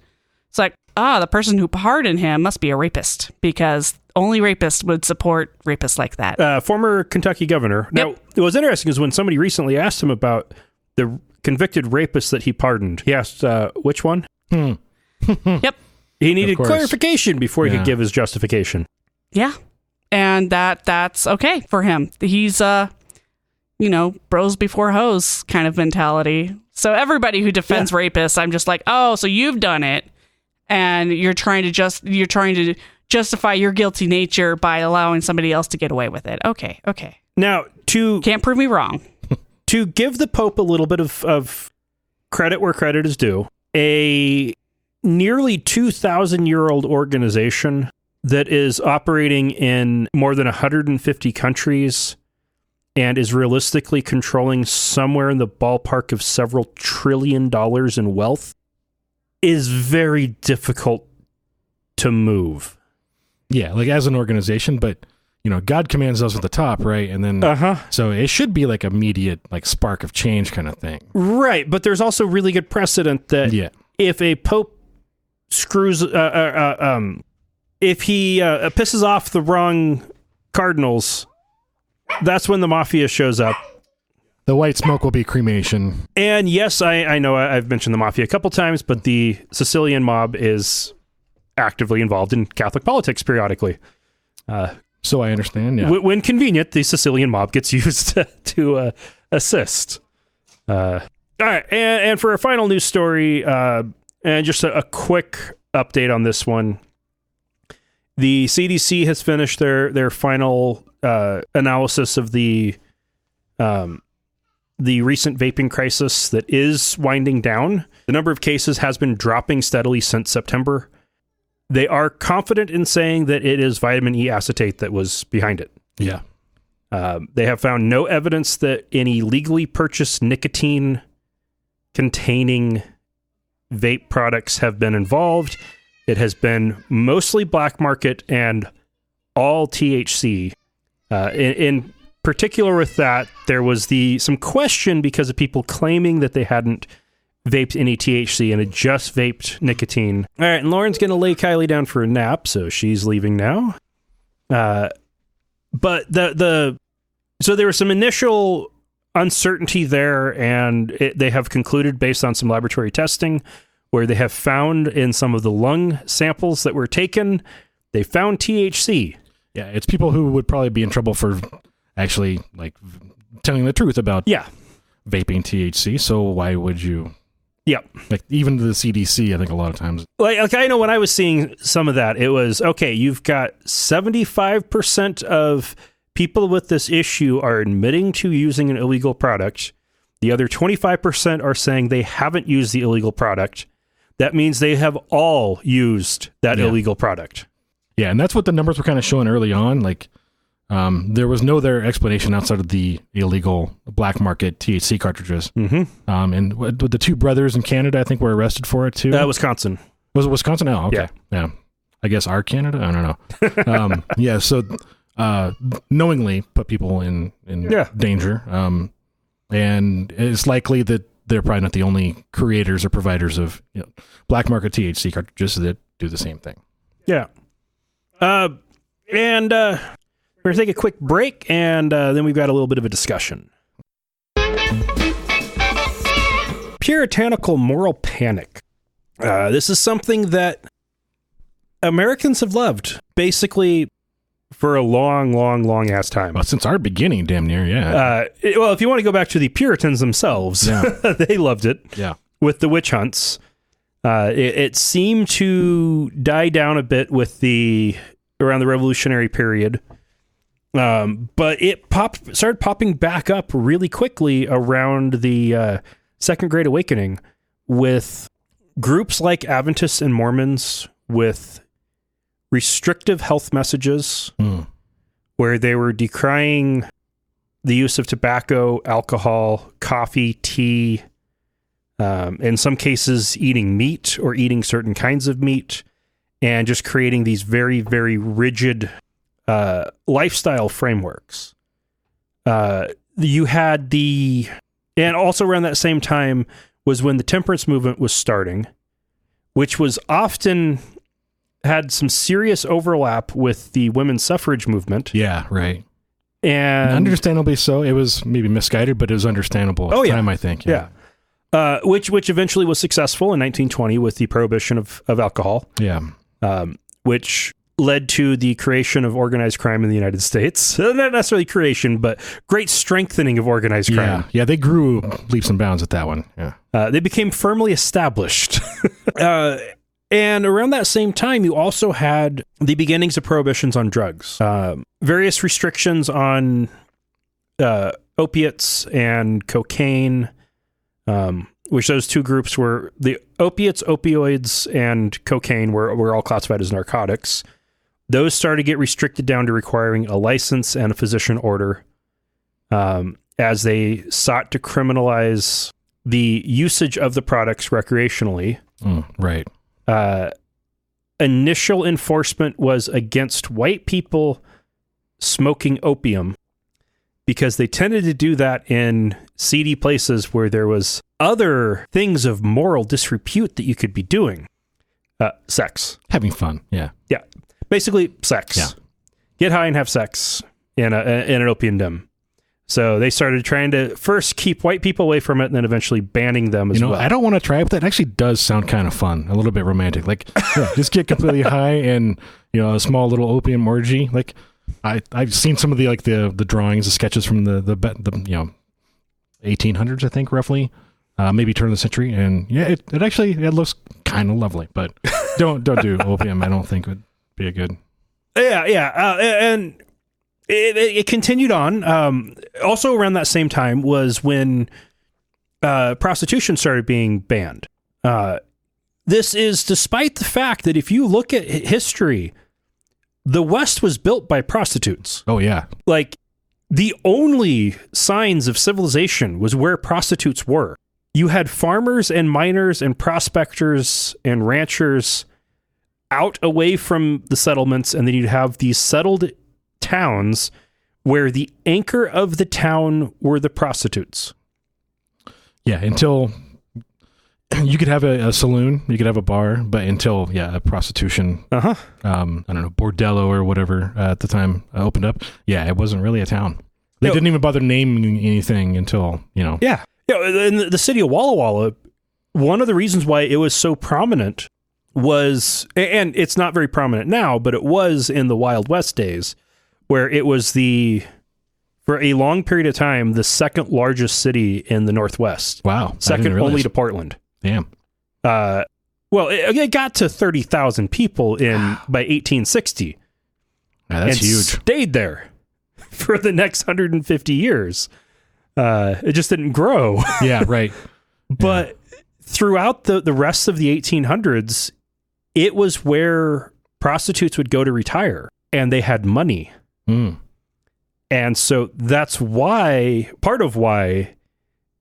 It's like, the person who pardoned him must be a rapist, because only rapists would support rapists like that. Former Kentucky governor. Yep. Now, what was interesting is when somebody recently asked him about the convicted rapist that he pardoned, he asked, which one? Yep. He needed clarification before he could give his justification. Yeah. And that's okay for him. He's, bros before hoes kind of mentality. So everybody who defends rapists, I'm just like, oh, so you've done it, and you're trying to justify your guilty nature by allowing somebody else to get away with it. Okay. Now, can't prove me wrong. To give the Pope a little bit of credit where credit is due, a nearly 2,000-year-old organization that is operating in more than 150 countries and is realistically controlling somewhere in the ballpark of several $1 trillion in wealth is very difficult to move. Yeah, like as an organization, but God commands those at the top, right? And then so it should be like immediate like spark of change kind of thing. Right, but there's also really good precedent that if a pope screws if he pisses off the wrong cardinals, that's when the mafia shows up. The white smoke will be cremation. And yes, I know I've mentioned the mafia a couple times, but the Sicilian mob is actively involved in Catholic politics periodically. So I understand, yeah. When convenient, the Sicilian mob gets used to assist. All right, and for our final news story, and just a quick update on this one, the CDC has finished their final analysis of the recent vaping crisis that is winding down. The number of cases has been dropping steadily since September. They are confident in saying that it is vitamin E acetate that was behind it. Yeah. They have found no evidence that any legally purchased nicotine-containing vape products have been involved. It has been mostly black market and all THC. In particular with that, there was some question because of people claiming that they hadn't vaped any THC and had just vaped nicotine. All right, and Lauren's going to lay Kylie down for a nap, so she's leaving now. But so there was some initial uncertainty there, and they have concluded based on some laboratory testing where they have found in some of the lung samples that were taken, they found THC. Yeah, it's people who would probably be in trouble for actually like telling the truth about vaping THC. So why would you? Yep. Like even the CDC, I think a lot of times. Like I know when I was seeing some of that, it was, okay, you've got 75% of people with this issue are admitting to using an illegal product. The other 25% are saying they haven't used the illegal product. That means they have all used that illegal product. Yeah, and that's what the numbers were kind of showing early on. Like, there was no other explanation outside of the illegal black market THC cartridges. Mm-hmm. And the two brothers in Canada, I think, were arrested for it too. Wisconsin. Was it Wisconsin? Oh, okay. Yeah. I guess our Canada? I don't know. Yeah, so knowingly put people in danger. And it's likely that they're probably not the only creators or providers of black market THC cartridges that do the same thing. Yeah. And we're going to take a quick break, and then we've got a little bit of a discussion. Puritanical moral panic. This is something that Americans have loved, basically, for a long ass time. Well, since our beginning, damn near, yeah. Well, if you want to go back to the Puritans themselves, they loved it. Yeah. With the witch hunts. It seemed to die down a bit with around the Revolutionary period. But it started popping back up really quickly around the Second Great Awakening with groups like Adventists and Mormons with restrictive health messages where they were decrying the use of tobacco, alcohol, coffee, tea, in some cases eating meat or eating certain kinds of meat, and just creating these very, very rigid lifestyle frameworks. You had and also around that same time was when the temperance movement was starting, which was often had some serious overlap with the women's suffrage movement. Yeah, right. And understandably so. It was maybe misguided, but it was understandable at the time, I think. Yeah. Which eventually was successful in 1920 with the prohibition of alcohol. Yeah. Which led to the creation of organized crime in the United States. Not necessarily creation, but great strengthening of organized crime. Yeah, they grew leaps and bounds at that one. Yeah. They became firmly established. And around that same time, you also had the beginnings of prohibitions on drugs. Various restrictions on opiates and cocaine, which those two groups were the opiates, opioids, and cocaine were all classified as narcotics. Those started to get restricted down to requiring a license and a physician order as they sought to criminalize the usage of the products recreationally. Right. Initial enforcement was against white people smoking opium because they tended to do that in seedy places where there was other things of moral disrepute that you could be doing. Sex. Having fun. Yeah. Yeah. Basically, sex. Yeah. Get high and have sex in an opium den. So they started trying to first keep white people away from it and then eventually banning them as well. I don't want to try it, but that actually does sound kind of fun. A little bit romantic. Like, just get completely high and, a small little opium orgy. Like, I've seen some of the drawings, the sketches from the 1800s, I think, roughly. Maybe turn of the century. And yeah, it actually looks kind of lovely, but don't do opium. I don't think would be a good. Yeah. And it continued on. Also around that same time was when prostitution started being banned. This is despite the fact that if you look at history, the West was built by prostitutes. Oh, yeah. Like, the only signs of civilization was where prostitutes were. You had farmers and miners and prospectors and ranchers out away from the settlements, and then you'd have these settled towns where the anchor of the town were the prostitutes. Yeah, until you could have a saloon, you could have a bar, but until a prostitution, I don't know, bordello or whatever at the time opened up. Yeah, it wasn't really a town. They didn't even bother naming anything until Yeah, in the city of Walla Walla, one of the reasons why it was so prominent was, and it's not very prominent now, but it was in the Wild West days, where it was for a long period of time, the second largest city in the Northwest. Wow. Second only to Portland. Damn. Well, it got to 30,000 people by 1860. Yeah, that's huge. Stayed there for the next 150 years. It just didn't grow. Yeah, right. But throughout the rest of the 1800s, it was where prostitutes would go to retire, and they had money. And so that's part of why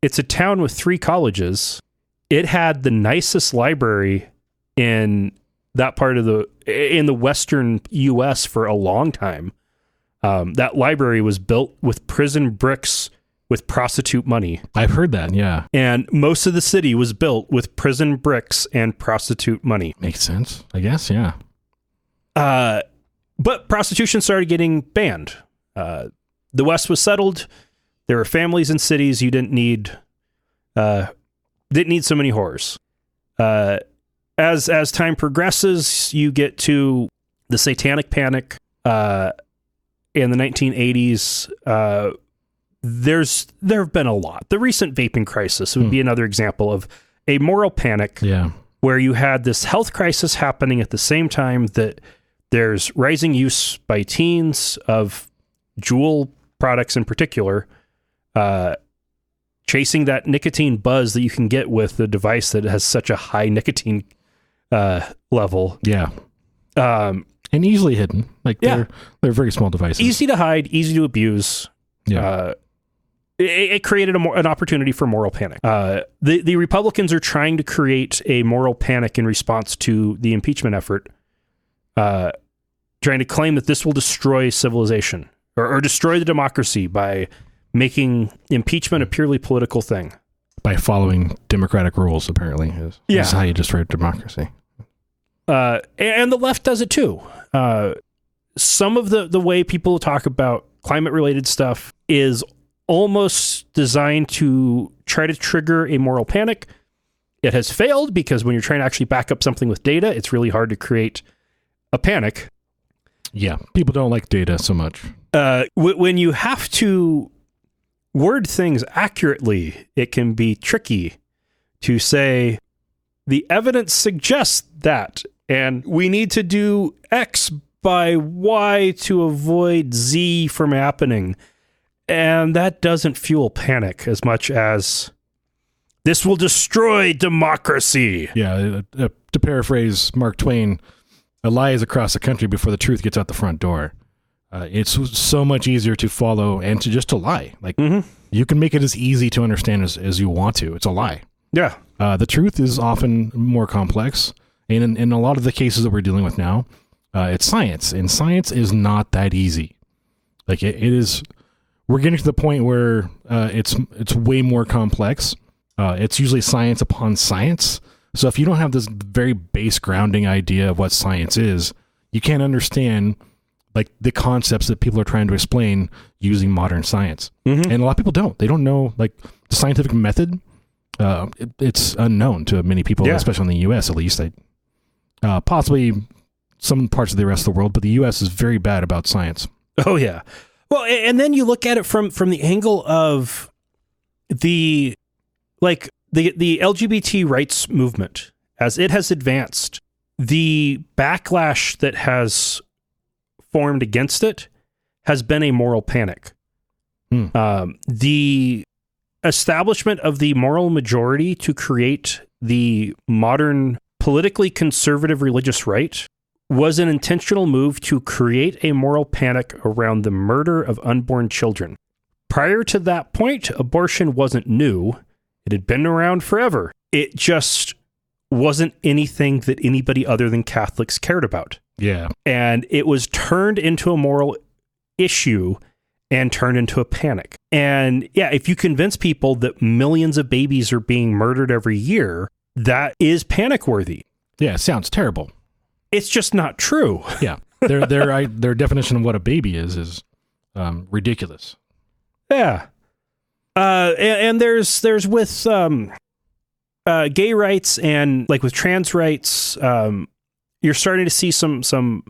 it's a town with 3 colleges. It had the nicest library in that part of in the Western U.S. for a long time. That library was built with prison bricks with prostitute money. I've heard that, yeah. And most of the city was built with prison bricks and prostitute money. Makes sense, I guess, yeah. But prostitution started getting banned. The West was settled. There were families in cities. You didn't need so many whores. As time progresses, you get to the Satanic Panic in the 1980s. There have been a lot. The recent vaping crisis would be another example of a moral panic. Yeah. Where you had this health crisis happening at the same time that there's rising use by teens of Juul products in particular, chasing that nicotine buzz that you can get with the device that has such a high nicotine level. Yeah. And easily hidden. Like they're very small devices. Easy to hide, easy to abuse. Yeah. It created an opportunity for moral panic. The Republicans are trying to create a moral panic in response to the impeachment effort, trying to claim that this will destroy civilization or destroy the democracy by making impeachment a purely political thing. By following democratic rules, apparently, is how you destroy democracy. And the left does it too. Some of the way people talk about climate-related stuff is almost designed to try to trigger a moral panic. It has failed because when you're trying to actually back up something with data, it's really hard to create a panic. Yeah, people don't like data so much. When you have to word things accurately, it can be tricky to say, the evidence suggests that, and we need to do X by Y to avoid Z from happening. And that doesn't fuel panic as much as This will destroy democracy. Yeah, to paraphrase Mark Twain, a lie is across the country before the truth gets out the front door. It's so much easier to follow and to lie. Like, you can make it as easy to understand as you want to. It's a lie. Yeah. The truth is often more complex. And in a lot of the cases that we're dealing with now, it's science. And science is not that easy. Like, it is... We're getting to the point where it's way more complex. It's usually science upon science. So if you don't have this very base grounding idea of what science is, you can't understand like the concepts that people are trying to explain using modern science. And a lot of people don't. They don't know like the scientific method. It's unknown to many people, especially in the U.S. at least. Possibly some parts of the rest of the world, but the U.S. is very bad about science. Oh yeah. Well, and then you look at it from the angle of the LGBT rights movement as it has advanced. The backlash that has formed against it has been a moral panic. The establishment of the moral majority to create the modern politically conservative religious right was an intentional move to create a moral panic around the murder of unborn children. Prior to that point, abortion wasn't new. It had been around forever. It just wasn't anything that anybody other than Catholics cared about. Yeah. And it was turned into a moral issue and turned into a panic. And yeah, if you convince people that millions of babies are being murdered every year, that is panic worthy. Yeah, it sounds terrible. It's just not true. Yeah. Their definition of what a baby is ridiculous. Yeah. And there's with gay rights and like with trans rights, you're starting to see some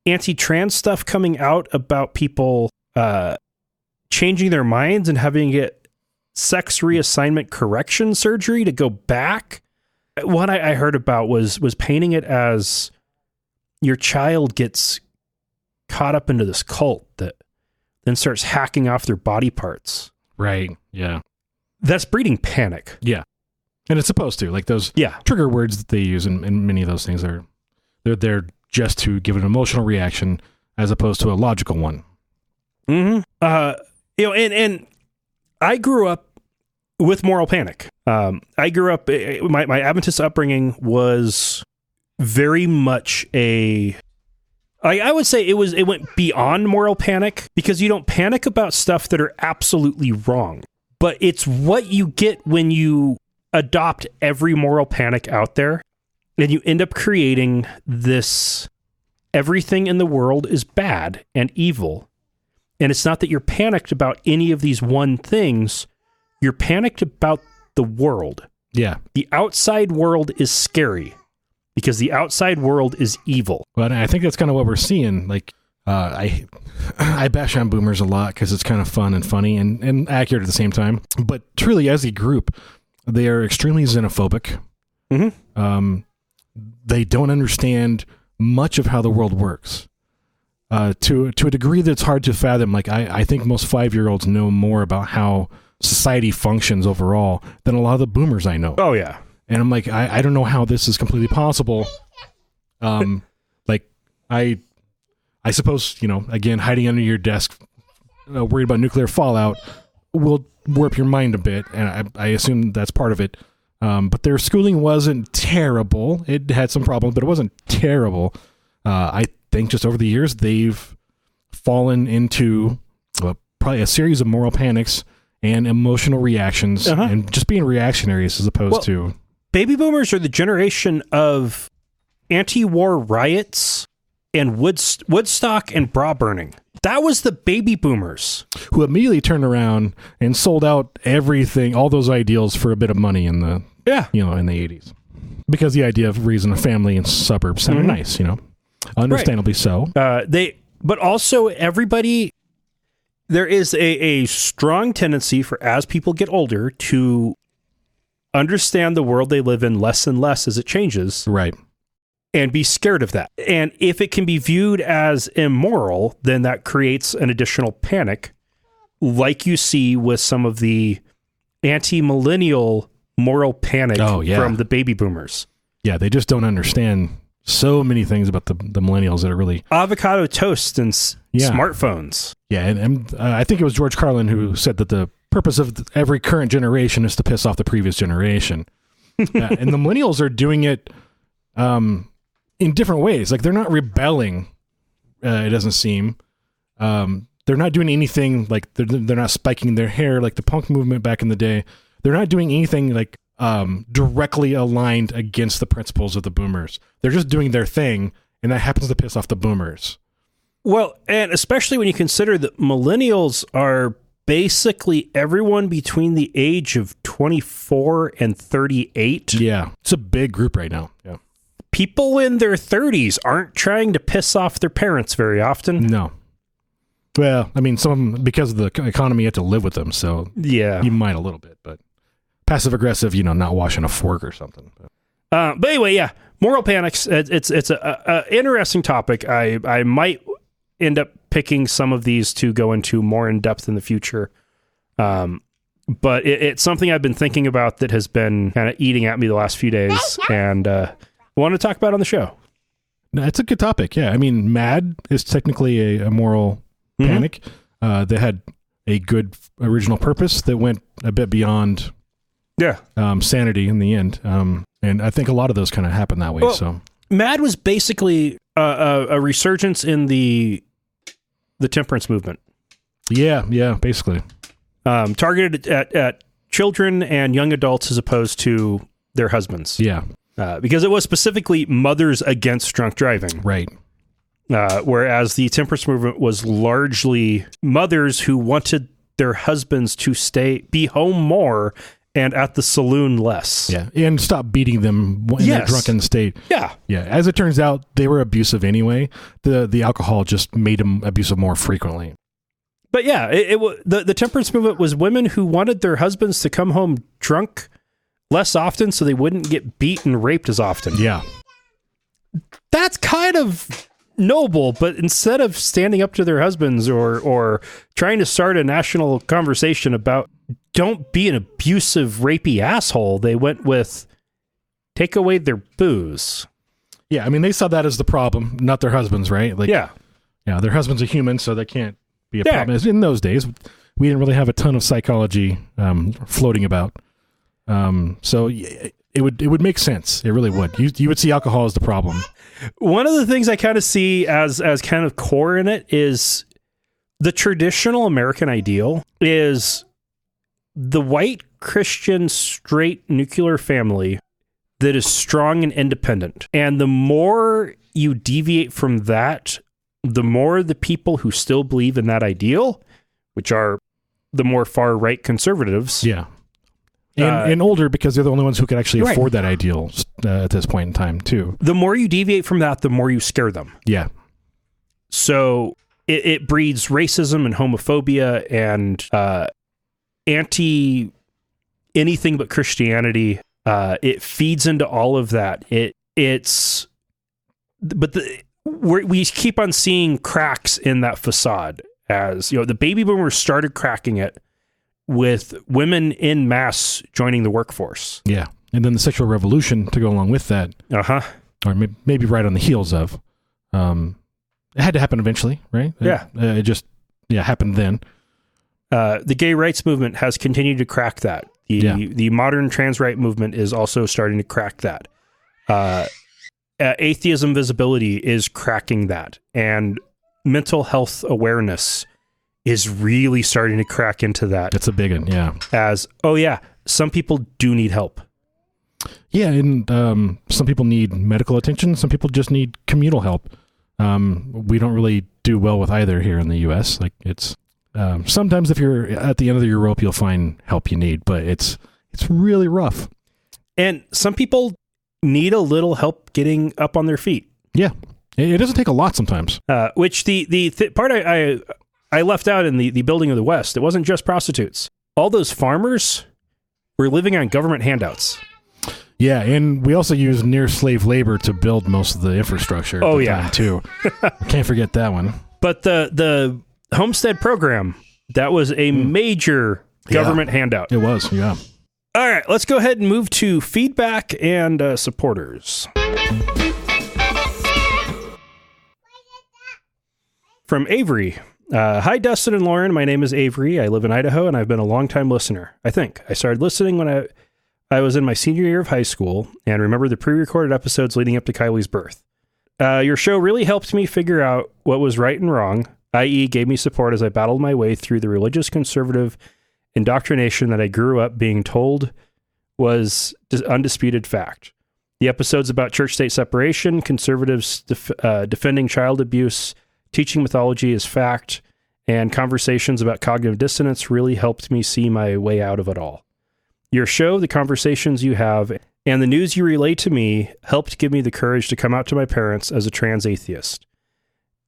anti-trans stuff coming out about people changing their minds and having to get sex reassignment correction surgery to go back. What I heard about was painting it as your child gets caught up into this cult that then starts hacking off their body parts. Right. Yeah. That's breeding panic. Yeah. And it's supposed to. Like those trigger words that they use in many of those things they're there just to give an emotional reaction as opposed to a logical one. And I grew up with moral panic. I grew up, my Adventist upbringing was very much I would say it went beyond moral panic, because you don't panic about stuff that are absolutely wrong, but it's what you get when you adopt every moral panic out there and you end up creating this, everything in the world is bad and evil. And it's not that you're panicked about any of these one things. You're panicked about the world. Yeah. The outside world is scary because the outside world is evil. Well, I think that's kind of what we're seeing. Like, I bash on boomers a lot because it's kind of fun and funny and accurate at the same time. But truly, as a group, they are extremely xenophobic. They don't understand much of how the world works. To a degree that's hard to fathom. Like, I think most 5-year-olds know more about how society functions overall than a lot of the boomers I know. Oh, yeah. And I'm like, I don't know how this is completely possible. Like, I suppose, again, hiding under your desk, worried about nuclear fallout will warp your mind a bit. And I assume that's part of it. But their schooling wasn't terrible. It had some problems, but it wasn't terrible. I think just over the years, they've fallen into probably a series of moral panics and emotional reactions and just being reactionaries as opposed to... Baby boomers are the generation of anti-war riots and Woodstock and bra burning. That was the baby boomers. Who immediately turned around and sold out everything, all those ideals for a bit of money in the in the 80s. Because the idea of raising a family in suburbs sounded nice, Understandably so. But also everybody... There is a strong tendency for, as people get older, to understand the world they live in less and less as it changes. Right. And be scared of that. And if it can be viewed as immoral, then that creates an additional panic, like you see with some of the anti-millennial moral panic from the baby boomers. Yeah, they just don't understand so many things about the millennials that are really... Avocado toast and smartphones. Yeah, and I think it was George Carlin who said that the purpose of every current generation is to piss off the previous generation. And the millennials are doing it in different ways. Like, they're not rebelling, it doesn't seem. They're not doing anything, like, they're not spiking their hair like the punk movement back in the day. They're not doing anything, like, directly aligned against the principles of the boomers. They're just doing their thing, and that happens to piss off the boomers. Well, and especially when you consider that millennials are basically everyone between the age of 24 and 38. Yeah, it's a big group right now. Yeah. People in their 30s aren't trying to piss off their parents very often. No. Well, I mean, some of them, because of the economy, you have to live with them, so yeah, you might a little bit, but passive aggressive, not washing a fork or something. But anyway, yeah, moral panics. It's a interesting topic. I might end up picking some of these to go into more in depth in the future. But it's something I've been thinking about that has been kind of eating at me the last few days, and want to talk about on the show. No, it's a good topic. Yeah, I mean, MAD is technically a moral panic. They had a good original purpose that went a bit beyond sanity in the end. And I think a lot of those kind of happen that way. Well, so MAD was basically a resurgence in the temperance movement. Yeah, basically. Targeted at children and young adults as opposed to their husbands. Yeah. Because it was specifically mothers against drunk driving. Right. Whereas the temperance movement was largely mothers who wanted their husbands to be home more and at the saloon less. Yeah, and stop beating them in their drunken state. Yeah. Yeah, as it turns out, they were abusive anyway. The alcohol just made them abusive more frequently. But yeah, the temperance movement was women who wanted their husbands to come home drunk less often so they wouldn't get beat and raped as often. Yeah. That's kind of noble, but instead of standing up to their husbands or trying to start a national conversation about don't be an abusive, rapey asshole, they went with take away their booze. Yeah, I mean, they saw that as the problem, not their husbands, right? Like, yeah, their husbands are human, so they can't be a problem. In those days, we didn't really have a ton of psychology floating about. So it would make sense. It really would. You would see alcohol as the problem. One of the things I kind of see as kind of core in it is the traditional American ideal is the white Christian straight nuclear family that is strong and independent. And the more you deviate from that, the more the people who still believe in that ideal, which are the more far right conservatives. Yeah. And older, because they're the only ones who can actually afford that ideal at this point in time, too. The more you deviate from that, the more you scare them. Yeah. So it breeds racism and homophobia and anti anything but Christianity. It feeds into all of that. We keep on seeing cracks in that facade as, the baby boomers started cracking it with women in mass joining the workforce. Yeah. And then the sexual revolution to go along with that. Or maybe right on the heels of. It had to happen eventually, right? Yeah. It just happened then. The gay rights movement has continued to crack that. The modern trans right movement is also starting to crack that. Atheism visibility is cracking that. And mental health awareness is really starting to crack into that. It's a big one, yeah. As, some people do need help. Yeah, and some people need medical attention. Some people just need communal help. We don't really do well with either here in the U.S. Like, it's sometimes if you're at the end of your rope, you'll find help you need, but it's really rough. And some people need a little help getting up on their feet. Yeah, it doesn't take a lot sometimes. Which the part I left out in the building of the West, it wasn't just prostitutes. All those farmers were living on government handouts. Yeah, and we also used near slave labor to build most of the infrastructure at the time, too. Can't forget that one. But the homestead program, that was a major government handout. It was, yeah. All right, let's go ahead and move to feedback and supporters. From Avery. Hi, Dustin and Lauren. My name is Avery. I live in Idaho, and I've been a long-time listener. I think. I started listening when I was in my senior year of high school and remember the pre-recorded episodes leading up to Kylie's birth. Your show really helped me figure out what was right and wrong, i.e. gave me support as I battled my way through the religious conservative indoctrination that I grew up being told was undisputed fact. The episodes about church-state separation, conservatives defending child abuse, teaching mythology as fact, and conversations about cognitive dissonance really helped me see my way out of it all. Your show, the conversations you have, and the news you relay to me helped give me the courage to come out to my parents as a trans atheist.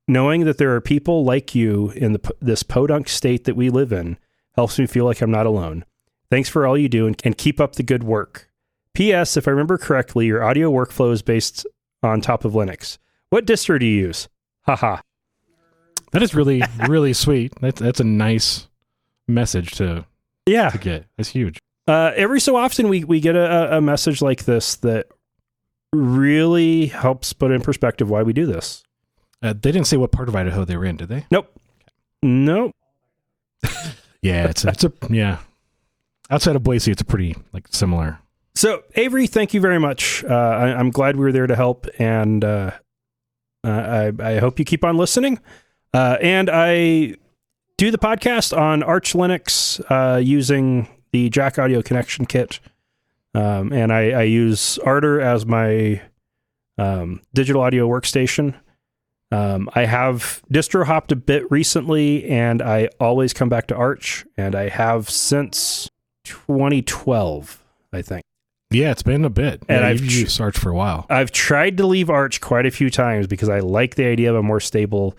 Knowing that there are people like you in this podunk state that we live in helps me feel like I'm not alone. Thanks for all you do and keep up the good work. P.S. If I remember correctly, your audio workflow is based on top of Linux. What distro do you use? Haha. That is really, really sweet. That's a nice message to get. That's huge. Every so often we get a message like this that really helps put in perspective why we do this. They didn't say what part of Idaho they were in, did they? Nope. Yeah, it's a yeah. Outside of Boise, it's pretty similar. So Avery, thank you very much. I'm glad we were there to help, and I hope you keep on listening. And I do the podcast on Arch Linux using the Jack Audio Connection Kit, and I use Ardor as my digital audio workstation. I have distro hopped a bit recently, and I always come back to Arch, and I have since 2012, I think. Yeah, it's been a bit. And I've used Arch for a while. I've tried to leave Arch quite a few times because I like the idea of a more stable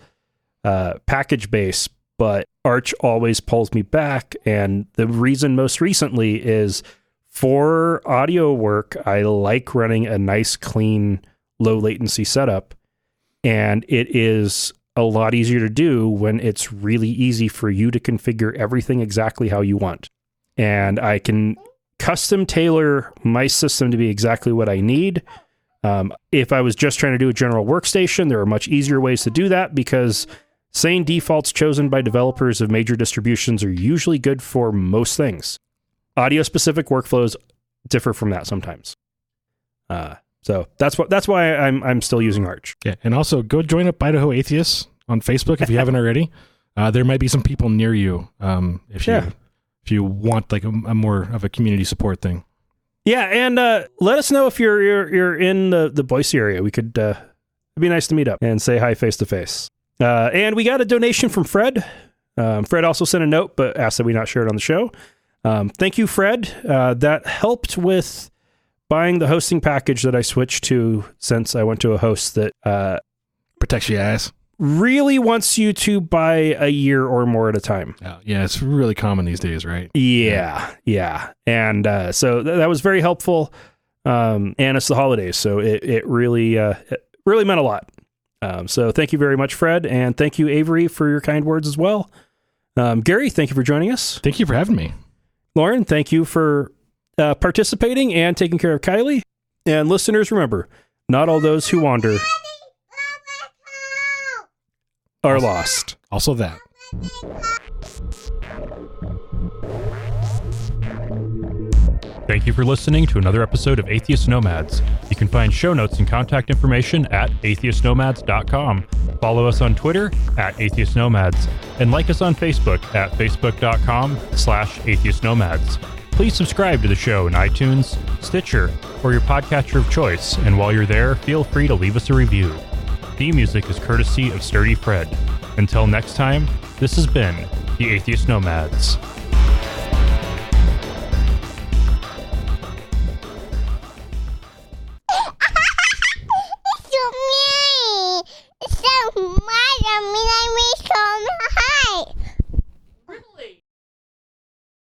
package base, but Arch always pulls me back. And the reason most recently is for audio work, I like running a nice, clean, low latency setup. And it is a lot easier to do when it's really easy for you to configure everything exactly how you want. And I can custom tailor my system to be exactly what I need. If I was just trying to do a general workstation, there are much easier ways to do that because sane defaults chosen by developers of major distributions are usually good for most things. Audio-specific workflows differ from that sometimes. So that's why I'm still using Arch. Yeah, and also go join up Idaho Atheists on Facebook if you haven't already. There might be some people near you if you want a more of a community support thing. Yeah, and let us know if you're in the Boise area. We could it'd be nice to meet up and say hi face to face. And we got a donation from Fred. Fred also sent a note, but asked that we not share it on the show. Thank you, Fred. That helped with buying the hosting package that I switched to since I went to a host that protects your ass. Really wants you to buy a year or more at a time. Yeah, it's really common these days, right? Yeah. And so that was very helpful. And it's the holidays, so it really meant a lot. So thank you very much, Fred, and thank you, Avery, for your kind words as well. Gary, thank you for joining us. Thank you for having me. Lauren, thank you for participating and taking care of Kylie. And listeners, remember, not all those who wander are lost. Also that. Thank you for listening to another episode of Atheist Nomads. You can find show notes and contact information at atheistnomads.com. Follow us on Twitter at atheistnomads and like us on Facebook at facebook.com/atheistnomads. Please subscribe to the show in iTunes, Stitcher, or your podcatcher of choice, and while you're there, feel free to leave us a review. Theme music is courtesy of Sturdy Fred. Until next time, this has been the Atheist Nomads.